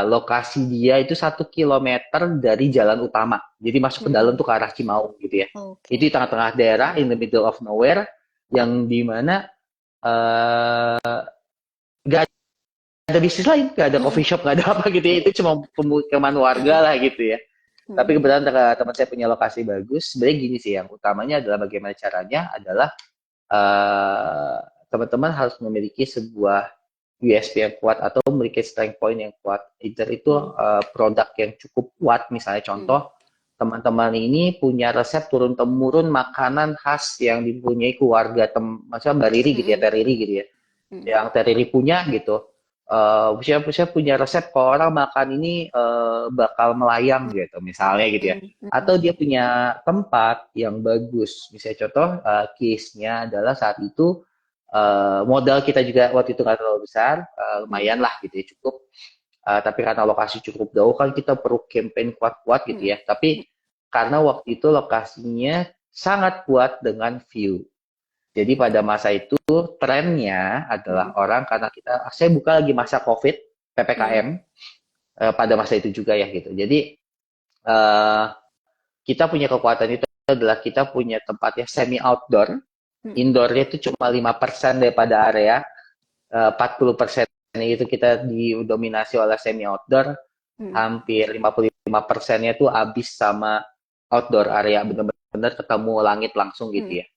Lokasi dia itu 1 kilometer dari jalan utama jadi masuk ke dalam Mm-mm. tuh ke arah Cimaung gitu ya itu di Oke. tengah-tengah daerah in the middle of nowhere yang dimana nggak ada bisnis lain nggak ada Mm-mm. coffee shop nggak ada apa gitu ya itu cuma pemukiman warga Mm-mm. lah gitu ya. Tapi Mm-mm. kebetulan teman saya punya lokasi bagus. Sebenarnya gini sih, yang utamanya adalah bagaimana caranya adalah uh, teman-teman harus memiliki sebuah USP yang kuat atau memiliki strength point yang kuat. Either itu Mm-mm. produk yang cukup kuat, misalnya Mm-mm. contoh teman-teman ini punya resep turun temurun makanan khas yang dipunyai keluarga maksudnya Mbak Riri gitu ya, Mm-mm. Teh Riri gitu ya Mm-mm. yang Teh Riri punya gitu. Saya punya resep kalau orang makan ini bakal melayang gitu, misalnya gitu ya. Mm-mm. Atau dia punya tempat yang bagus. Misalnya contoh case-nya adalah saat itu modal kita juga waktu itu nggak terlalu besar, Mm-mm. lumayan lah gitu ya cukup. Tapi karena lokasi cukup jauh kan kita perlu campaign kuat-kuat gitu Mm-mm. ya. Tapi karena waktu itu lokasinya sangat kuat dengan view. Jadi pada masa itu trennya adalah Mm-mm. orang karena saya buka lagi masa COVID, Mm-mm. PPKM pada masa itu juga ya gitu. Jadi eh, kita punya kekuatan itu adalah kita punya tempatnya semi outdoor, Mm-mm. indoornya itu cuma 5% daripada area, 40% itu kita didominasi oleh semi outdoor, Mm-mm. hampir 55%-nya itu habis sama outdoor area benar-benar ketemu langit langsung gitu Mm-mm. ya.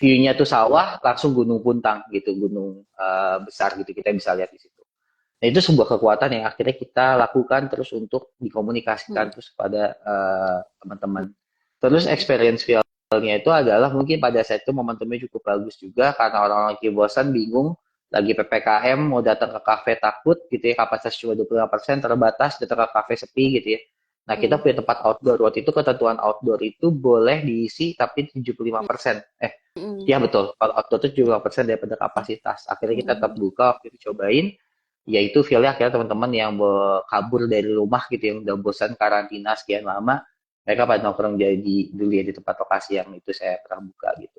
View-nya tuh sawah, langsung Gunung Puntang gitu, gunung besar gitu kita bisa lihat di situ. Nah, itu sebuah kekuatan yang akhirnya kita lakukan terus untuk dikomunikasikan Mm-mm. terus pada teman-teman. Terus Mm-mm. experience realnya itu adalah mungkin pada saat itu momentumnya cukup bagus juga karena orang-orang lagi bosan, bingung, lagi PPKM, mau datang ke kafe takut gitu ya, kapasitas cuma 25%, terbatas, datang ke kafe sepi gitu ya. Nah, kita Mm-mm. punya tempat outdoor. Waktu itu ketentuan outdoor itu boleh diisi tapi 75%. Mm-mm. Ya betul. Kalau outdoor itu 75% daripada kapasitas. Akhirnya kita tetap Mm-mm. buka waktu itu cobain. Yaitu feel-nya akhirnya teman-teman yang kabur dari rumah gitu yang udah bosan karantina sekian lama, mereka pada nongkrong jadi dulu ya di tempat lokasi yang itu saya pernah buka gitu.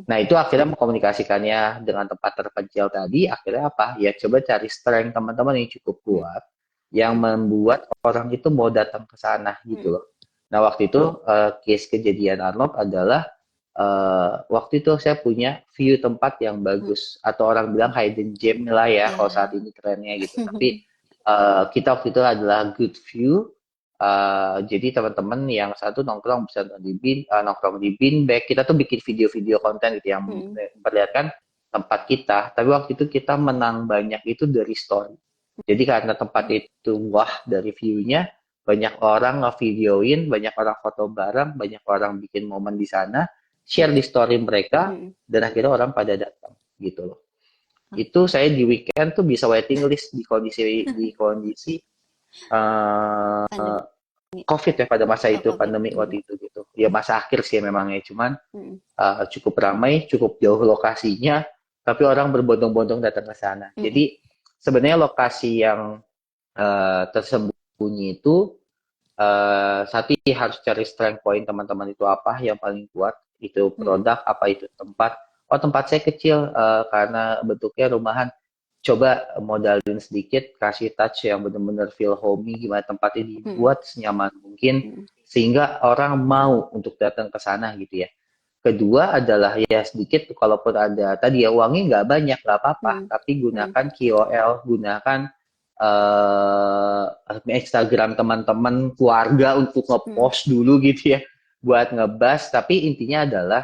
Nah, itu akhirnya mengkomunikasikannya dengan tempat terpencil tadi, akhirnya apa? Ya coba cari strength teman-teman yang cukup kuat, yang membuat orang itu mau datang ke sana gitu loh. Nah, waktu itu case kejadian Arnold adalah waktu itu saya punya view tempat yang bagus, atau orang bilang hidden gem lah ya, kalau Ya. saat ini kerennya gitu. Tapi kita waktu itu adalah good view. Jadi teman-teman yang satu nongkrong bisa nongkrong di beanbag. Kita tuh bikin video-video konten gitu yang memperlihatkan tempat kita. Tapi waktu itu kita menang banyak itu dari story. Jadi karena tempat itu wah dari view-nya, banyak orang nge-videoin, banyak orang foto bareng, banyak orang bikin momen di sana, share di story mereka, dan akhirnya orang pada datang gitu loh. Itu saya di weekend tuh bisa waiting list di kondisi Pandemi. COVID ya pada masa Oh, itu, COVID. pandemi waktu itu gitu. Ya masa akhir sih memangnya, cuman Mm. cukup ramai, cukup jauh lokasinya, tapi orang berbondong-bondong datang ke sana. Mm. Jadi sebenarnya lokasi yang tersembunyi itu satu harus cari strength point teman-teman itu apa yang paling kuat, itu produk apa itu tempat. Oh tempat saya kecil karena bentuknya rumahan, coba modalin sedikit, kasih touch yang benar-benar feel homey, gimana tempatnya dibuat senyaman mungkin sehingga orang mau untuk datang ke sana gitu ya. Kedua adalah ya sedikit, kalaupun ada tadi ya uangnya nggak banyak nggak apa-apa, tapi gunakan KOL, gunakan Instagram teman-teman keluarga untuk ngepost dulu gitu ya, buat ngebas. Tapi intinya adalah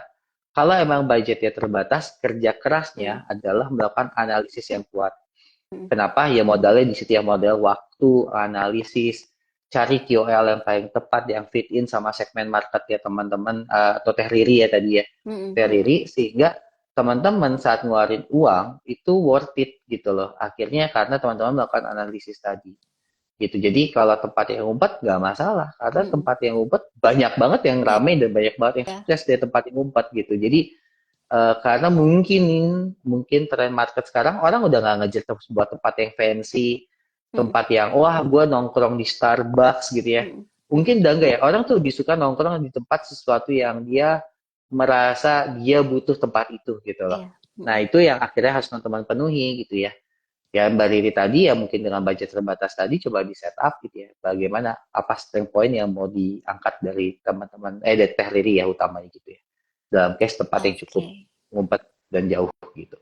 kalau emang budgetnya terbatas, kerja kerasnya adalah melakukan analisis yang kuat. Kenapa? Ya modalnya di situ ya, modal waktu, analisis, cari KOL yang paling tepat, yang fit in sama segmen market ya teman-teman, atau Teh Riri ya tadi ya, Teh Riri, sehingga teman-teman saat ngeluarin uang itu worth it gitu loh. Akhirnya karena teman-teman melakukan analisis tadi. Gitu. Jadi kalau tempat yang ngumpet nggak masalah, karena tempat yang ngumpet banyak banget yang Iya. rame dan banyak banget yang sukses dari tempat yang ngumpet gitu. Jadi karena mungkin tren market sekarang orang udah nggak ngejar sebuah tempat yang fancy, tempat yang wah gue nongkrong di Starbucks gitu ya. Mungkin udah enggak ya, orang tuh lebih suka nongkrong di tempat sesuatu yang dia merasa dia butuh tempat itu gitu loh. Iya. Nah itu yang akhirnya harus teman-teman penuhi gitu ya. Ya Mbak Riri tadi ya mungkin dengan budget terbatas tadi coba di setup gitu ya. Bagaimana apa strength point yang mau diangkat dari teman-teman dari Teh Riri ya utamanya gitu ya. Dalam case tempat yang cukup Oke. ngumpet dan jauh gitu.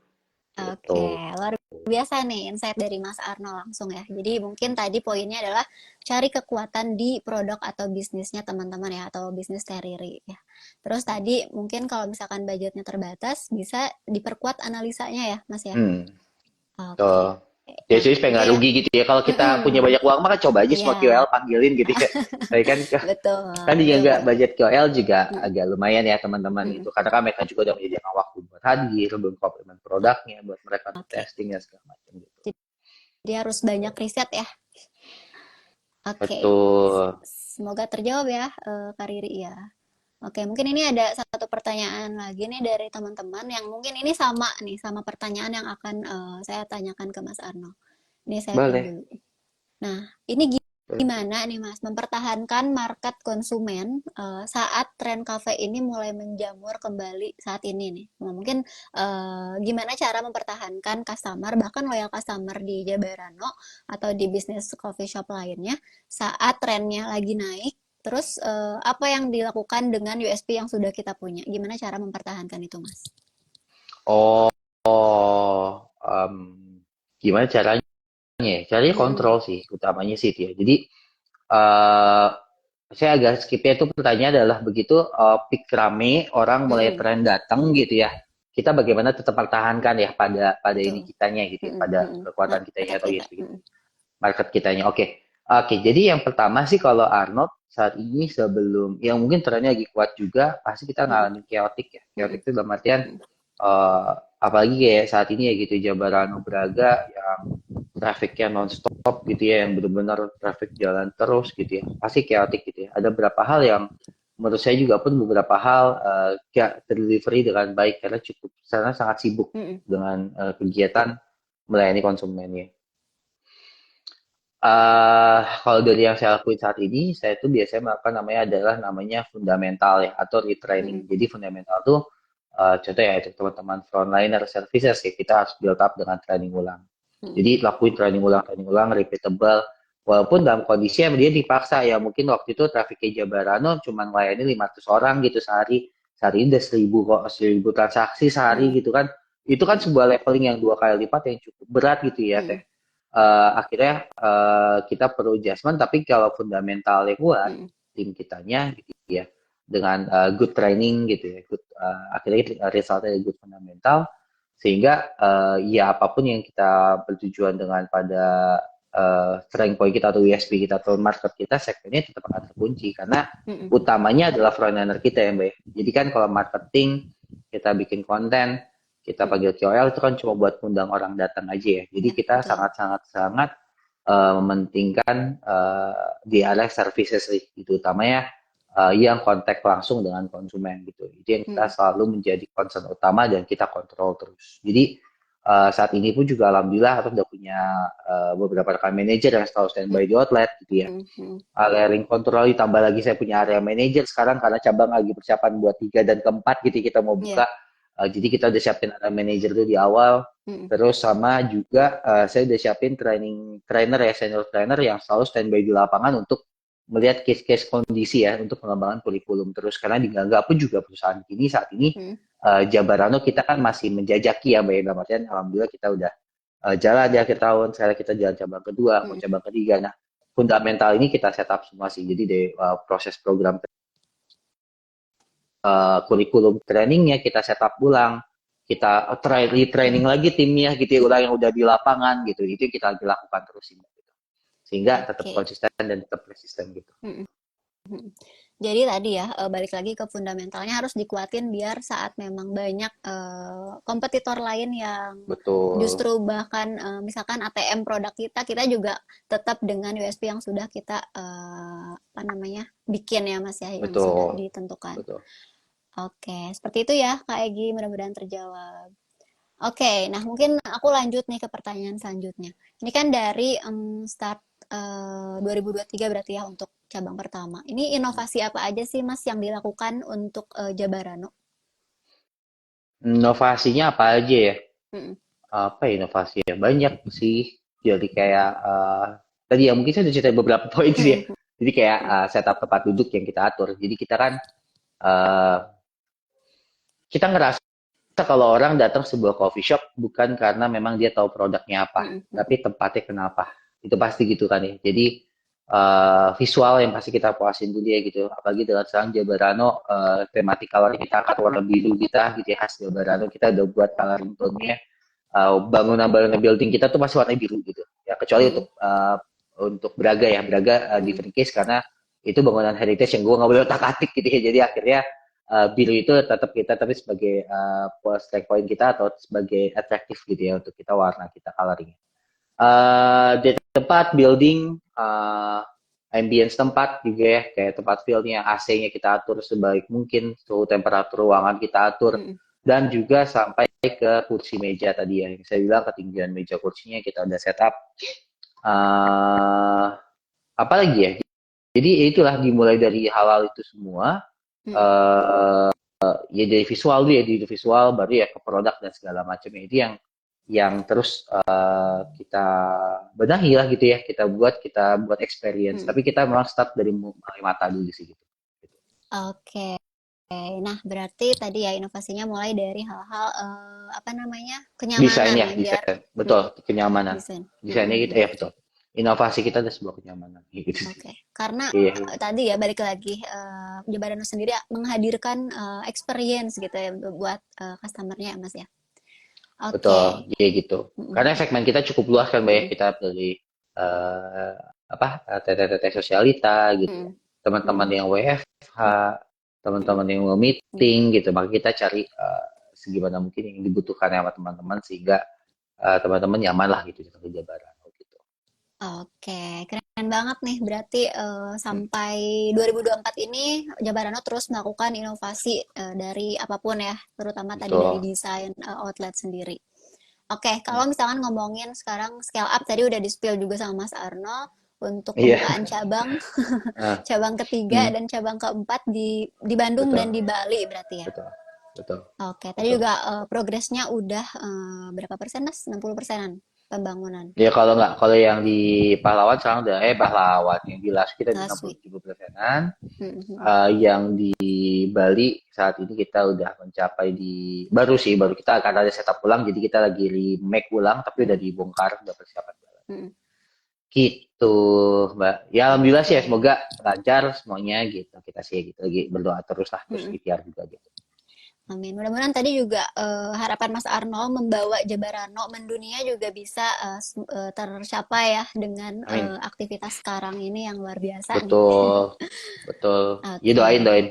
Oke, Gitu. luar biasa nih insight dari Mas Arno langsung ya. Jadi mungkin tadi poinnya adalah cari kekuatan di produk atau bisnisnya teman-teman ya, atau bisnis Teriri ya. Terus tadi mungkin kalau misalkan budgetnya terbatas, bisa diperkuat analisanya ya, Mas ya. Hmm. Oke. So, Nah, jadi supaya itu nggak ya. rugi gitu ya. Kalau kita punya Mm-mm. banyak uang maka coba aja semua Iya, KOL panggilin gitu ya. Tapi betul, kan juga betul nggak banget. budget KOL juga Mm-mm. agak lumayan ya teman-teman Mm-mm. gitu. Karena kan mereka juga udah menyediakan waktu buat hadir, buat komplimen produknya, buat mereka untuk Oke, testing dan segala macam gitu. jadi harus banyak riset ya. Oke, Betul. semoga terjawab ya, Kak Riri ya. Oke, mungkin ini ada satu pertanyaan lagi nih dari teman-teman yang mungkin ini sama nih, sama pertanyaan yang akan saya tanyakan ke Mas Arno. Ini saya pin Boleh. dulu. Nah, ini gimana nih Mas, mempertahankan market konsumen saat tren kafe ini mulai menjamur kembali saat ini nih. Nah, mungkin gimana cara mempertahankan customer, bahkan loyal customer di Jabarano atau di bisnis coffee shop lainnya saat trennya lagi naik. Terus apa yang dilakukan dengan USP yang sudah kita punya? Gimana cara mempertahankan itu, Mas? Oh, em, gimana caranya ya? Caranya Mm-mm. kontrol sih, utamanya sih itu ya. Jadi, eh saya agak skipnya itu pertanyaan adalah begitu peak rame, orang mulai Mm-mm. tren datang gitu ya. Kita bagaimana tetap pertahankan ya pada ini Betul. kitanya gitu ya, Mm-mm. pada Mm-mm. kekuatan kitanya Market atau kita. USP kita, Mm-mm. market kitanya. Oke. Oke, jadi yang pertama sih kalau Arnold saat ini sebelum yang mungkin trennya lagi kuat juga, pasti kita Mm-mm. ngalamin chaotic ya. Chaotic Mm-mm. itu dalam artian Mm-mm. apalagi kayak saat ini ya gitu Jabarano Braga yang trafficnya nonstop gitu ya, yang benar-benar traffic jalan terus gitu ya, pasti chaotic gitu ya. Ada beberapa hal yang menurut saya juga pun beberapa hal gak delivery dengan baik karena cukup karena sangat sibuk Mm-mm. dengan kegiatan melayani konsumennya. Kalau dari yang saya lakuin saat ini, saya tuh biasanya melakukan namanya adalah namanya fundamental ya atau retraining. Mm-mm. Jadi fundamental tuh Contoh ya untuk teman-teman frontliner services ya kita harus build up dengan training ulang. Mm. Jadi lakuin training ulang, repeatable. Walaupun dalam kondisi yang dia dipaksa ya mungkin waktu itu trafficnya Jabarano cuma melayani 500 orang gitu sehari. Sehari ini udah 1000 transaksi sehari Mm. gitu kan. Itu kan sebuah leveling yang 2 kali lipat yang cukup berat gitu ya teh. Mm. Akhirnya kita perlu adjustment tapi kalau fundamentalnya kuat Mm. tim kitanya gitu ya dengan good training gitu ya akhirnya resultnya good fundamental sehingga ya apapun yang kita bertujuan dengan pada strength point kita atau USP kita atau market kita segmennya tetap akan terkunci karena Mm. utamanya adalah frontliner kita ya Mbak. Jadi kan kalau marketing kita bikin konten kita Mm. panggil KOL itu kan cuma buat undang orang datang aja ya. Jadi Ya, kita betul. sangat mementingkan di area services gitu utamanya yang kontak langsung dengan konsumen gitu. Itu yang kita Mm. selalu menjadi concern utama dan kita kontrol terus. Jadi saat ini pun juga alhamdulillah aku udah punya beberapa rekan manajer yang selalu standby di outlet gitu ya. Mm. Mm. Area ring control ditambah lagi saya punya area manager sekarang karena cabang lagi persiapan buat 3 dan keempat gitu kita mau Ya. buka. Jadi kita udah siapin area manager tuh di awal. Mm. Terus sama juga saya udah siapin trainer ya senior trainer yang selalu standby di lapangan untuk melihat case-case kondisi ya untuk pengembangan kurikulum terus karena di Gaga pun juga perusahaan kini saat ini Mm. Jabarano kita kan masih menjajaki ya Mbak Eda Martian alhamdulillah kita udah jalan di akhir tahun sekarang kita jalan cabang kedua mau Mm. cabang ketiga nah fundamental ini kita setup semua sih jadi di proses program kurikulum trainingnya kita setup ulang kita training lagi timnya gitu ya ulang yang udah di lapangan gitu itu kita lagi lakukan terus gitu. Sehingga tetap Oke. konsisten dan tetap persisten gitu. Mm. Mm. Jadi tadi ya, balik lagi ke fundamentalnya harus dikuatin biar saat memang banyak kompetitor lain yang Betul, justru bahkan misalkan ATM produk kita juga tetap dengan USP yang sudah kita apa namanya bikin ya Mas ya, yang sudah betul, ditentukan. betul. Oke, seperti itu ya Kak Egi, mudah-mudahan terjawab. Oke, nah mungkin aku lanjut nih ke pertanyaan selanjutnya. Ini kan dari start 2023 berarti ya untuk cabang pertama. Ini inovasi apa aja sih Mas yang dilakukan untuk Jabarano? Inovasinya apa aja ya? Mm. Apa ya inovasi ya? Banyak sih. Jadi kayak tadi ya mungkin saya udah cerita beberapa poin sih ya. Mm. Jadi kayak Mm. setup tempat duduk yang kita atur. Jadi kita kan uh, kita ngerasa kalau orang datang sebuah coffee shop bukan karena memang dia tahu produknya apa, Mm. Mm. tapi tempatnya kenapa. Itu pasti gitu kan ya. Jadi visual yang pasti kita puasin dulu ya gitu. Apalagi dengan sekarang Jabarano tematik color kita akan warna biru kita gitu ya khas Jabarano kita udah buat coloring tone-nya bangunan-bangunan building kita tuh masih warna biru gitu. Ya kecuali Mm. untuk Braga ya, Braga Mm. different case karena itu bangunan heritage yang gue nggak boleh otak-atik gitu ya. Jadi akhirnya biru itu tetap kita tapi sebagai strike point kita atau sebagai atraktif gitu ya untuk kita warna kita coloring. Di tempat building ambience tempat juga ya kayak tempat feel-nya AC-nya kita atur sebaik mungkin suhu temperatur ruangan kita atur Mm. dan juga sampai ke kursi meja tadi ya yang saya bilang ketinggian meja kursinya kita udah setup apa lagi ya jadi itulah dimulai dari hal-hal itu semua Mm. uh, ya dari visual dulu ya dari visual baru ya ke produk dan segala macamnya itu yang terus kita benahi lah gitu ya kita buat experience Mm. tapi kita memang start dari mulai mata dulu sih gitu. Oke. Nah, berarti tadi ya inovasinya mulai dari hal-hal apa namanya kenyamanan Desainnya ya biar desain betul kenyamanan desain. desainnya gitu ya betul inovasi kita ada sebuah kenyamanan gitu sih Oke, karena iya tadi ya balik lagi Jabarano sendiri menghadirkan experience gitu ya buat customernya ya Mas ya. betul Oke. iya gitu Mm. karena segmen kita cukup luas kan mbak ya Mm. kita dari eh, apa TT sosialita gitu ya Mm. teman-teman Mm. yang WFH Mm. teman-teman yang mau Mm. meeting gitu maka kita cari segimana mungkin yang dibutuhkan sama teman-teman sehingga teman-teman nyaman lah gitu di kerja bareng gitu. Oke, keren banget nih. Berarti Hmm, sampai 2024 ini Jabarano terus melakukan inovasi dari apapun ya, terutama tadi dari betul. desain outlet sendiri. Oke, Hmm. kalau misalkan ngomongin sekarang scale up tadi udah di-spill juga sama Mas Arno untuk Iya. pembukaan cabang, Ah, cabang ketiga hmm, dan cabang keempat di Bandung dan betul di Bali berarti ya. betul betul, Oke, tadi betul. juga progresnya udah berapa persen, Mas? 60%-an pembangunan. Ya kalau nggak, kalau yang di Pahlawan sekarang udah, Pahlawan yang di Las kita di Last week. 67%-an. Mhm. Yang di Bali saat ini kita udah mencapai di, baru sih, baru kita akan ada setup ulang, jadi kita lagi remake ulang, tapi udah Mhm. dibongkar, udah persiapan jalan. Mhm. Gitu, Mbak. Ya alhamdulillah sih ya, Oke. semoga lancar semuanya gitu. Kita sih gitu lagi berdoa terus lah, terus Mhm. ikhtiar juga gitu. Amin. Mudah-mudahan tadi juga harapan Mas Arnold membawa Jabarano mendunia juga bisa tercapai ya dengan Amin. aktivitas sekarang ini yang luar biasa nih. Betul, betul. Ya doain, Oke. doain.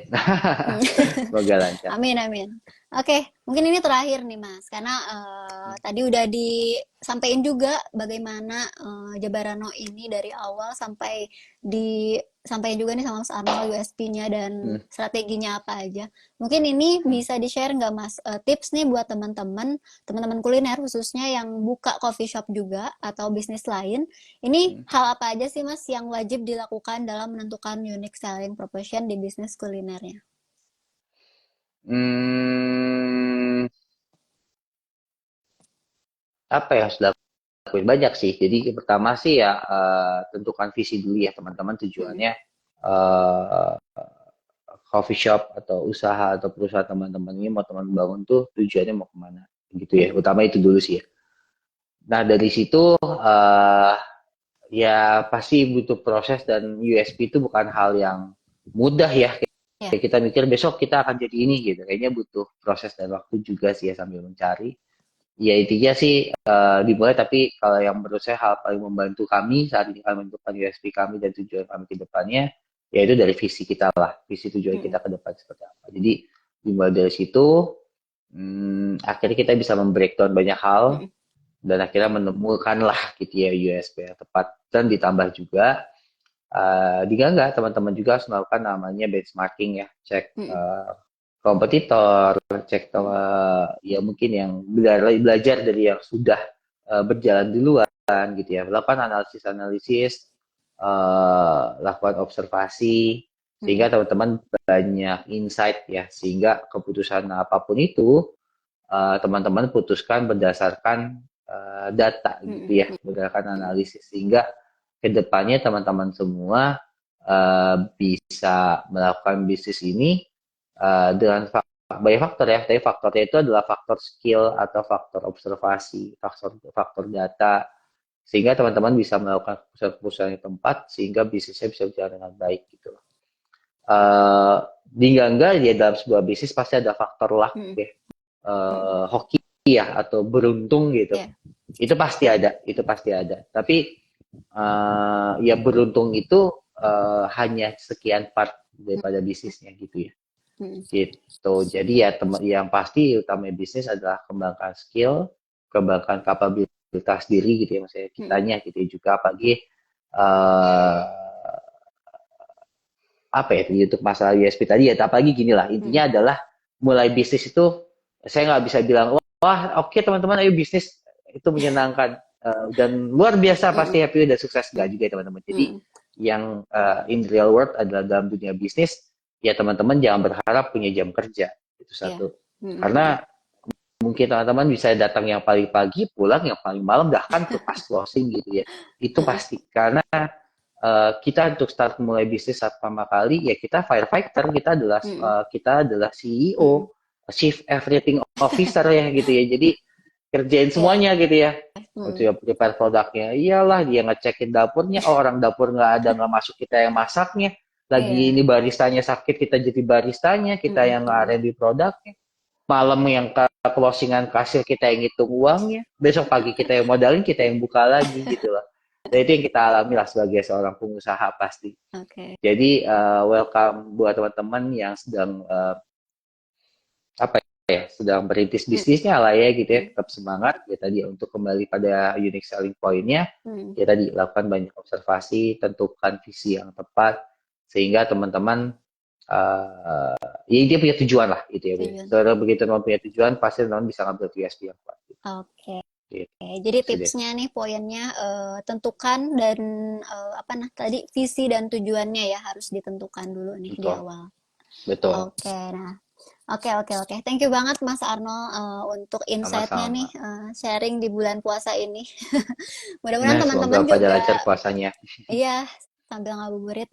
Semoga lancar. Amin, amin. Oke, mungkin ini terakhir nih Mas, karena tadi udah disampaikan juga bagaimana Jabarano ini dari awal sampai disampaikan juga nih sama Mas Arnold USP-nya dan Hmm. strateginya apa aja. Mungkin ini Hmm. bisa di-share nggak Mas tips nih buat teman-teman kuliner khususnya yang buka coffee shop juga atau bisnis lain. Ini Hmm. hal apa aja sih Mas yang wajib dilakukan dalam menentukan unique selling proposition di bisnis kulinernya? Hmm, apa ya harus dilakuin banyak sih. Jadi pertama sih ya, tentukan visi dulu ya teman-teman, Mm-mm. tujuannya eh, coffee shop atau usaha atau perusahaan teman-teman ini mau teman bangun tuh tujuannya mau kemana gitu ya. Mm-mm. Utama itu dulu sih ya. Nah dari situ ya pasti butuh proses, dan USP itu bukan hal yang mudah ya. Ya. Kayak kita mikir besok kita akan jadi ini gitu. Kayaknya butuh proses dan waktu juga sih ya sambil mencari. Ya intinya sih dimulai, tapi kalau yang menurut saya hal paling membantu kami saat ini kami menentukan USP kami dan tujuan kami ke depannya, yaitu dari visi kita lah, visi tujuan Mm-mm. kita ke depan seperti apa. Jadi dimulai dari situ, akhirnya kita bisa membreakdown banyak hal, Mm-mm. dan akhirnya menemukan lah gitu ya USP yang tepat. Dan ditambah juga, jika enggak, teman-teman juga harus melakukan namanya benchmarking ya, cek Mm-mm. kompetitor, cek Mm-mm. ya mungkin yang belajar dari yang sudah berjalan duluan gitu ya, lakukan analisis-analisis, lakukan observasi, sehingga Mm-mm. teman-teman banyak insight ya, sehingga keputusan apapun itu teman-teman putuskan berdasarkan data gitu ya, Mm-mm. berdasarkan Mm-mm. analisis, sehingga kedepannya teman-teman semua bisa melakukan bisnis ini dengan banyak faktor ya, tapi faktornya itu adalah faktor skill atau faktor observasi, faktor data, sehingga teman-teman bisa melakukan keputusan-keputusan yang tepat, sehingga bisnisnya bisa berjalan dengan baik gitu. Di enggak ya, dalam sebuah bisnis pasti ada faktor luck Mm-mm. ya, Mm-mm. hoki ya, atau beruntung gitu. Ya. Itu pasti ada, itu pasti ada. Tapi ya beruntung itu hanya sekian part daripada bisnisnya gitu ya. Mm-mm. Gitu. Jadi ya yang pasti utama bisnis adalah kembangkan skill, kembangkan kapabilitas diri gitu ya, maksudnya Mm-mm. kitanya gitu ya, juga apalagi uh, apa ya, untuk masalah USP tadi ya, apalagi gini lah, Mm-mm. intinya adalah mulai bisnis itu saya nggak bisa bilang wah oke teman-teman ayo bisnis itu menyenangkan dan luar biasa pasti Mm-mm. happy dan sukses, nggak juga ya teman-teman. Jadi Mm-mm. yang in real world adalah dalam dunia bisnis, ya teman-teman jangan berharap punya jam kerja itu Ya. satu, Mm-mm. karena mungkin teman-teman bisa datang yang paling pagi, pulang yang paling malam, bahkan ke pas closing gitu ya. Itu Mm-mm. pasti karena kita untuk start mulai bisnis saat pertama kali ya kita firefighter, Mm-mm. kita adalah Mm-mm. CEO, Chief Everything Officer ya gitu ya. Jadi kerjain Ya. semuanya gitu ya. Mm-mm. Untuk prepare produknya, iyalah dia ngecekin dapurnya, oh orang dapur nggak ada nggak masuk, kita yang masaknya. Lagi ini Iya. baristanya sakit, kita jadi baristanya, kita Mm-mm. yang Mm-mm. R&D produknya. Malam yang closingan kasir kita yang hitung uangnya, besok pagi kita yang modalin, kita yang buka lagi gitu loh. Dan itu yang kita alami lah sebagai seorang pengusaha pasti. Oke. Jadi welcome buat teman-teman yang sedang apa ya, sedang merintis Mm-mm. bisnisnya lah ya gitu ya, Mm-mm. tetap semangat ya tadi untuk kembali pada unique selling point-nya. Mm-mm. Ya tadi lakukan banyak observasi, tentukan visi yang tepat, sehingga teman-teman ya dia punya tujuan lah itu ya. Tujuan. Setelah begitu teman punya tujuan, pasti teman bisa ngambil USP yang kuat. Oke. Gitu. Jadi Gitu deh. tipsnya nih poinnya tentukan dan apa nah tadi visi dan tujuannya ya harus ditentukan dulu nih di Betul. awal. Betul. Oke, nah Oke, oke, oke. Thank you banget Mas Arno untuk insight-nya nih, Sama-sama. sharing di bulan puasa ini. Mudah-mudahan Nah, semoga teman-teman pada juga, lancar puasanya. iya, sambil ngabuburit.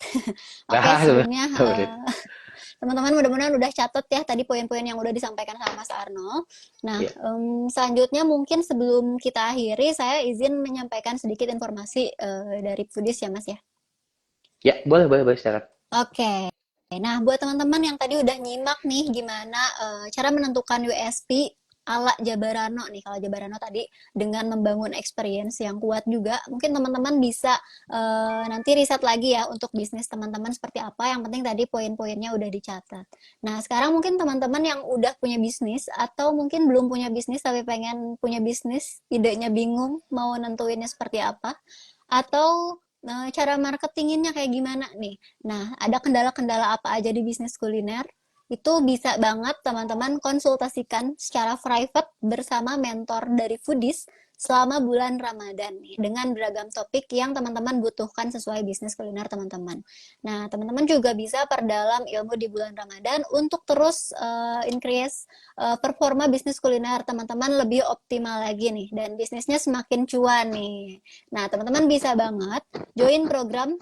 Oke, Nah, sebelumnya sorry. teman-teman mudah-mudahan udah catat ya tadi poin-poin yang udah disampaikan sama Mas Arno. Nah, Ya, selanjutnya mungkin sebelum kita akhiri, saya izin menyampaikan sedikit informasi dari Foodies ya Mas ya. ya boleh, boleh, boleh, silakan. Oke. Nah, buat teman-teman yang tadi udah nyimak nih gimana cara menentukan USP ala Jabarano nih. Kalau Jabarano tadi dengan membangun experience yang kuat juga, mungkin teman-teman bisa nanti riset lagi ya untuk bisnis teman-teman seperti apa. Yang penting tadi poin-poinnya udah dicatat. Nah, sekarang mungkin teman-teman yang udah punya bisnis atau mungkin belum punya bisnis tapi pengen punya bisnis, idenya bingung mau nentuinnya seperti apa, atau cara marketinginnya kayak gimana nih. Nah, ada kendala-kendala apa aja di bisnis kuliner? Itu bisa banget teman-teman konsultasikan secara private bersama mentor dari Foodies selama bulan Ramadan nih, dengan beragam topik yang teman-teman butuhkan sesuai bisnis kuliner teman-teman. Nah, teman-teman juga bisa perdalam ilmu di bulan Ramadan untuk terus increase performa bisnis kuliner teman-teman lebih optimal lagi nih, dan bisnisnya semakin cuan nih. Nah, teman-teman bisa banget join program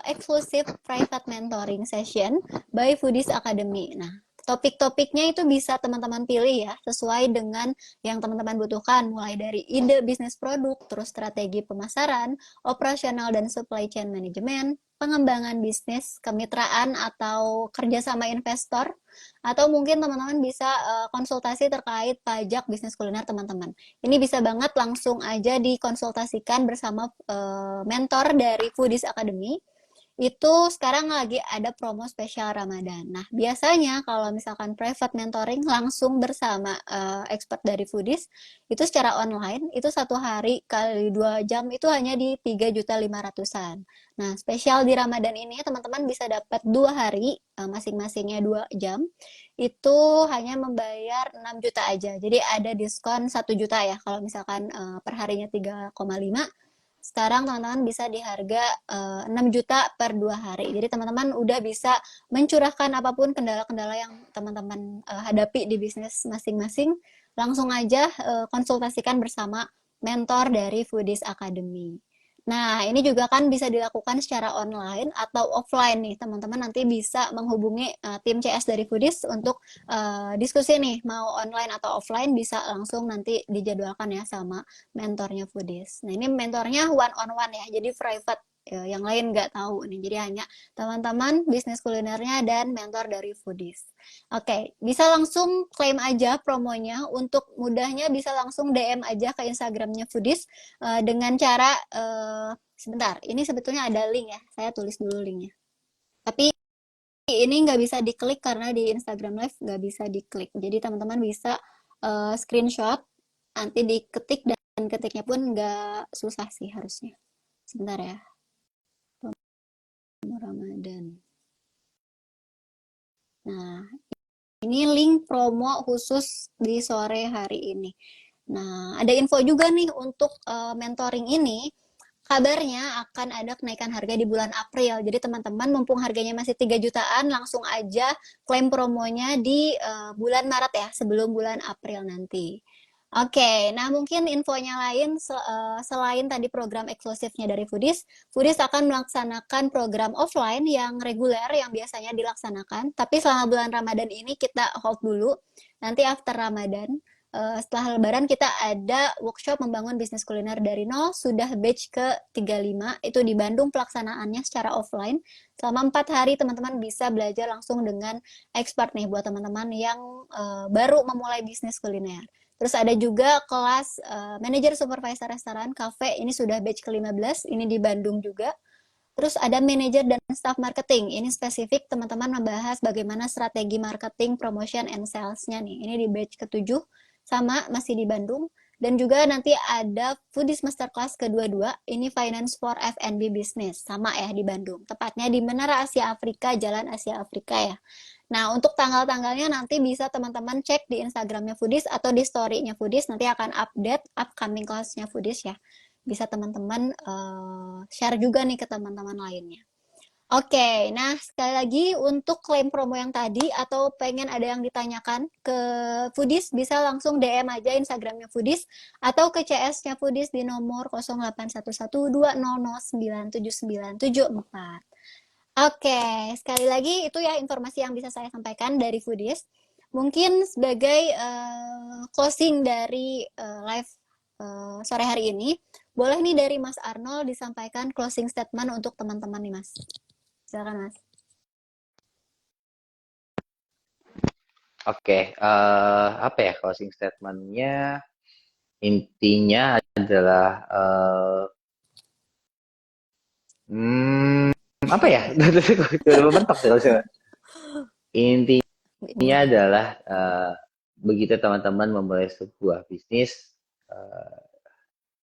eksklusif private mentoring session by Foodies Academy. Nah, topik-topiknya itu bisa teman-teman pilih ya, sesuai dengan yang teman-teman butuhkan, mulai dari ide bisnis produk, terus strategi pemasaran, operasional dan supply chain management, pengembangan bisnis, kemitraan atau kerjasama investor, atau mungkin teman-teman bisa konsultasi terkait pajak bisnis kuliner teman-teman. Ini bisa banget langsung aja dikonsultasikan bersama mentor dari Foodies Academy. Itu sekarang lagi ada promo spesial Ramadan. Nah, biasanya kalau misalkan private mentoring langsung bersama expert dari Foodies, itu secara online, itu 1 hari kali 2 jam itu hanya di 3.500.000-an. Nah, spesial di Ramadan ini teman-teman bisa dapat 2 hari, masing-masingnya 2 jam, itu hanya membayar 6 juta aja. Jadi ada diskon 1 juta ya, kalau misalkan per harinya 3,5, sekarang teman-teman bisa di harga 6 juta per 2 hari. Jadi teman-teman udah bisa mencurahkan apapun kendala-kendala yang teman-teman hadapi di bisnis masing-masing. Langsung aja konsultasikan bersama mentor dari Foodies Academy. Nah, ini juga kan bisa dilakukan secara online atau offline nih. Teman-teman nanti bisa menghubungi tim CS dari Foodies untuk diskusi nih, mau online atau offline bisa langsung nanti dijadwalkan ya sama mentornya Foodies. Nah, ini mentornya one on one ya, jadi private. Yang lain nggak tahu nih, jadi hanya teman-teman bisnis kulinernya dan mentor dari Foodies. Oke, bisa langsung klaim aja promonya. Untuk mudahnya bisa langsung DM aja ke Instagramnya Foodies dengan cara sebentar. Ini sebetulnya ada link ya. Saya tulis dulu linknya. Tapi ini nggak bisa diklik karena di Instagram Live nggak bisa diklik. Jadi teman-teman bisa screenshot, nanti diketik dan ketiknya pun nggak susah sih harusnya. Sebentar ya, Ramadan. Nah, ini link promo khusus di sore hari ini. Nah, ada info juga nih untuk mentoring ini. Kabarnya akan ada kenaikan harga di bulan April. Jadi teman-teman mumpung harganya masih 3 jutaan, langsung aja klaim promonya di bulan Maret ya, sebelum bulan April nanti. Oke, nah mungkin infonya lain selain tadi program eksklusifnya dari Foodies, Foodies akan melaksanakan program offline yang reguler yang biasanya dilaksanakan, tapi selama bulan Ramadan ini kita hold dulu. Nanti after Ramadan, setelah Lebaran kita ada workshop membangun bisnis kuliner dari nol, sudah batch ke 35, itu di Bandung pelaksanaannya secara offline. Selama 4 hari teman-teman bisa belajar langsung dengan expert nih buat teman-teman yang baru memulai bisnis kuliner. Terus ada juga kelas manajer supervisor restoran cafe, ini sudah batch ke-15, ini di Bandung juga. Terus ada manajer dan staff marketing, ini spesifik teman-teman membahas bagaimana strategi marketing, promotion, and sales-nya nih. Ini di batch ke-7, sama masih di Bandung. Dan juga nanti ada Foodies Masterclass kedua-dua, ini Finance for F&B Business, sama ya di Bandung. Tepatnya di Menara Asia Afrika, Jalan Asia Afrika ya. Nah, untuk tanggal-tanggalnya nanti bisa teman-teman cek di Instagramnya Foodies atau di story-nya Foodies, nanti akan update upcoming kelasnya Foodies ya. Bisa teman-teman share juga nih ke teman-teman lainnya. Oke, nah sekali lagi untuk klaim promo yang tadi atau pengen ada yang ditanyakan ke Foodies bisa langsung DM aja Instagramnya Foodies atau ke CS-nya Foodies di nomor 081120097974. Oke, sekali lagi itu ya informasi yang bisa saya sampaikan dari Foodies. Mungkin sebagai closing dari live sore hari ini, boleh nih dari Mas Arnold disampaikan closing statement untuk teman-teman nih Mas. Silakan Mas. Oke, apa ya closing statement-nya? Intinya adalah apa ya? Udah mentok ya. Intinya Boleh. adalah begitu teman-teman memulai sebuah bisnis,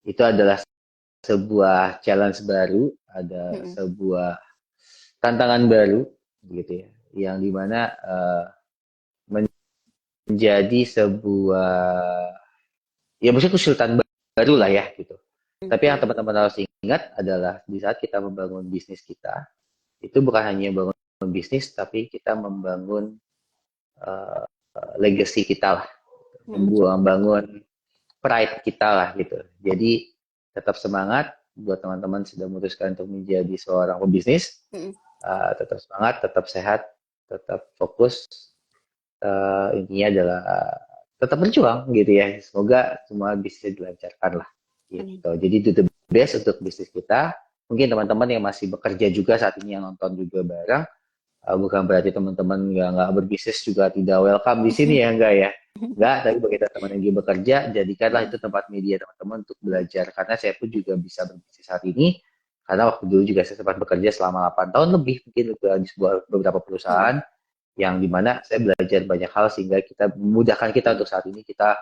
itu adalah sebuah challenge baru, ada Mm-mm. sebuah tantangan baru, gitu ya, yang dimana menjadi sebuah ya maksudnya kesulitan baru lah ya gitu. Tapi yang Mm-mm. teman-teman harus ingat adalah di saat kita membangun bisnis kita, itu bukan hanya membangun bisnis, tapi kita membangun uh, legacy kita lah, Mm-mm. membangun pride kita lah gitu. Jadi tetap semangat buat teman-teman sudah memutuskan untuk menjadi seorang pebisnis, Mm-mm. tetap semangat, tetap sehat, tetap fokus. Intinya adalah tetap berjuang gitu ya. Semoga semua bisa dilancarkan lah Amin. gitu. Jadi do the best untuk bisnis kita. Mungkin teman-teman yang masih bekerja juga saat ini yang nonton juga bareng, bukan berarti teman-teman nggak berbisnis juga tidak welcome di sini ya, enggak ya. Enggak, tapi bagi teman-teman yang lagi bekerja, jadikanlah itu tempat media teman-teman untuk belajar. Karena saya pun juga bisa berbisnis saat ini, karena waktu dulu juga saya sempat bekerja selama 8 tahun lebih, mungkin di sebuah beberapa Mm-mm. perusahaan, yang dimana saya belajar banyak hal sehingga kita memudahkan kita untuk saat ini kita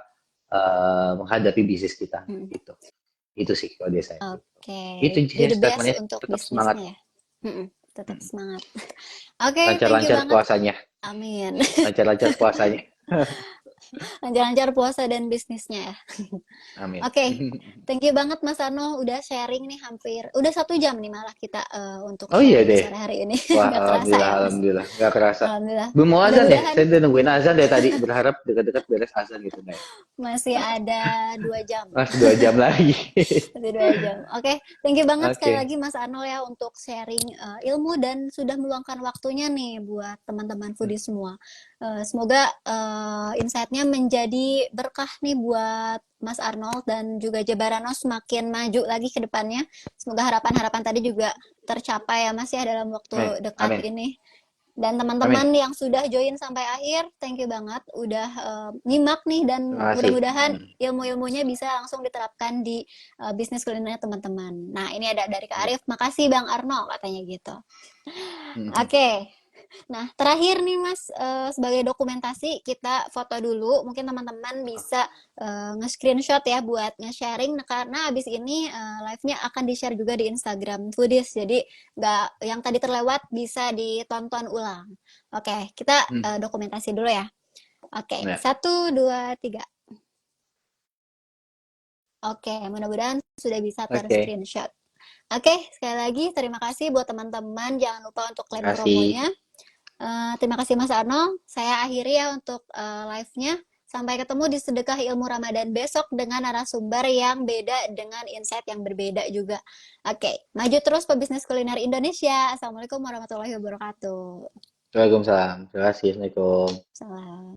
menghadapi bisnis kita Mm-mm. gitu. Itu sih kalau dia saya gitu. Oke, Itu do intinya the best statementnya, untuk tetap semangat, bisnisnya ya. Mm-mm. Tetap semangat. Oke, thank you lancar-lancar banget. puasanya, Amin. lancar-lancar puasanya. Lancar-lancar puasa dan bisnisnya ya. Amin. Oke, thank you banget Mas Arno udah sharing nih hampir udah 1 jam nih malah kita untuk Oh iya sharing deh. sore hari ini. Wah, Nggak kerasa alhamdulillah, ya Mas. alhamdulillah. Nggak kerasa. Alhamdulillah. Belum mau azan deh. Mudah-mudahan Saya udah nungguin azan dari tadi. Berharap dekat-dekat beres azan gitu. Nggak ya? masih ada 2 jam. Masih 2 jam lagi. Masih 2 jam. Oke, thank you banget sekali Oke. lagi Mas Arnold ya untuk sharing ilmu dan sudah meluangkan waktunya nih buat teman-teman foodie semua. Semoga insight-nya menjadi berkah nih buat Mas Arnold dan juga Jabarano semakin maju lagi ke depannya. Semoga harapan-harapan tadi juga tercapai ya Mas ya dalam Amin. waktu dekat Amin. ini. Dan Amin. teman-teman yang sudah join sampai akhir, thank you banget udah nyimak nih dan Terima kasih. mudah-mudahan ilmu-ilmunya bisa langsung diterapkan di bisnis kuliner teman-teman. Nah, ini ada dari Kak Ya. Arif, makasih Bang Arno katanya gitu. Hmm. Oke. Nah, terakhir nih Mas, sebagai dokumentasi kita foto dulu. Mungkin teman-teman bisa nge-screenshot ya buat nge-sharing karena abis ini live-nya akan di-share juga di Instagram Foodies. Jadi nggak yang tadi terlewat bisa ditonton ulang. Oke, kita Hmm. dokumentasi dulu ya. Oke, Ya. 1, 2, 3. Oke, mudah-mudahan sudah bisa Oke. ter-screenshot. Oke, sekali lagi terima kasih buat teman-teman. Jangan lupa untuk klaim Terima kasih. promonya. Terima kasih Mas Arno. Saya akhiri ya untuk live-nya. Sampai ketemu di Sedekah Ilmu Ramadan besok dengan narasumber yang beda dengan insight yang berbeda juga. Oke, maju terus pebisnis kuliner Indonesia. Assalamualaikum warahmatullahi wabarakatuh. Waalaikumsalam. Terima kasih. Assalamualaikum. Salam.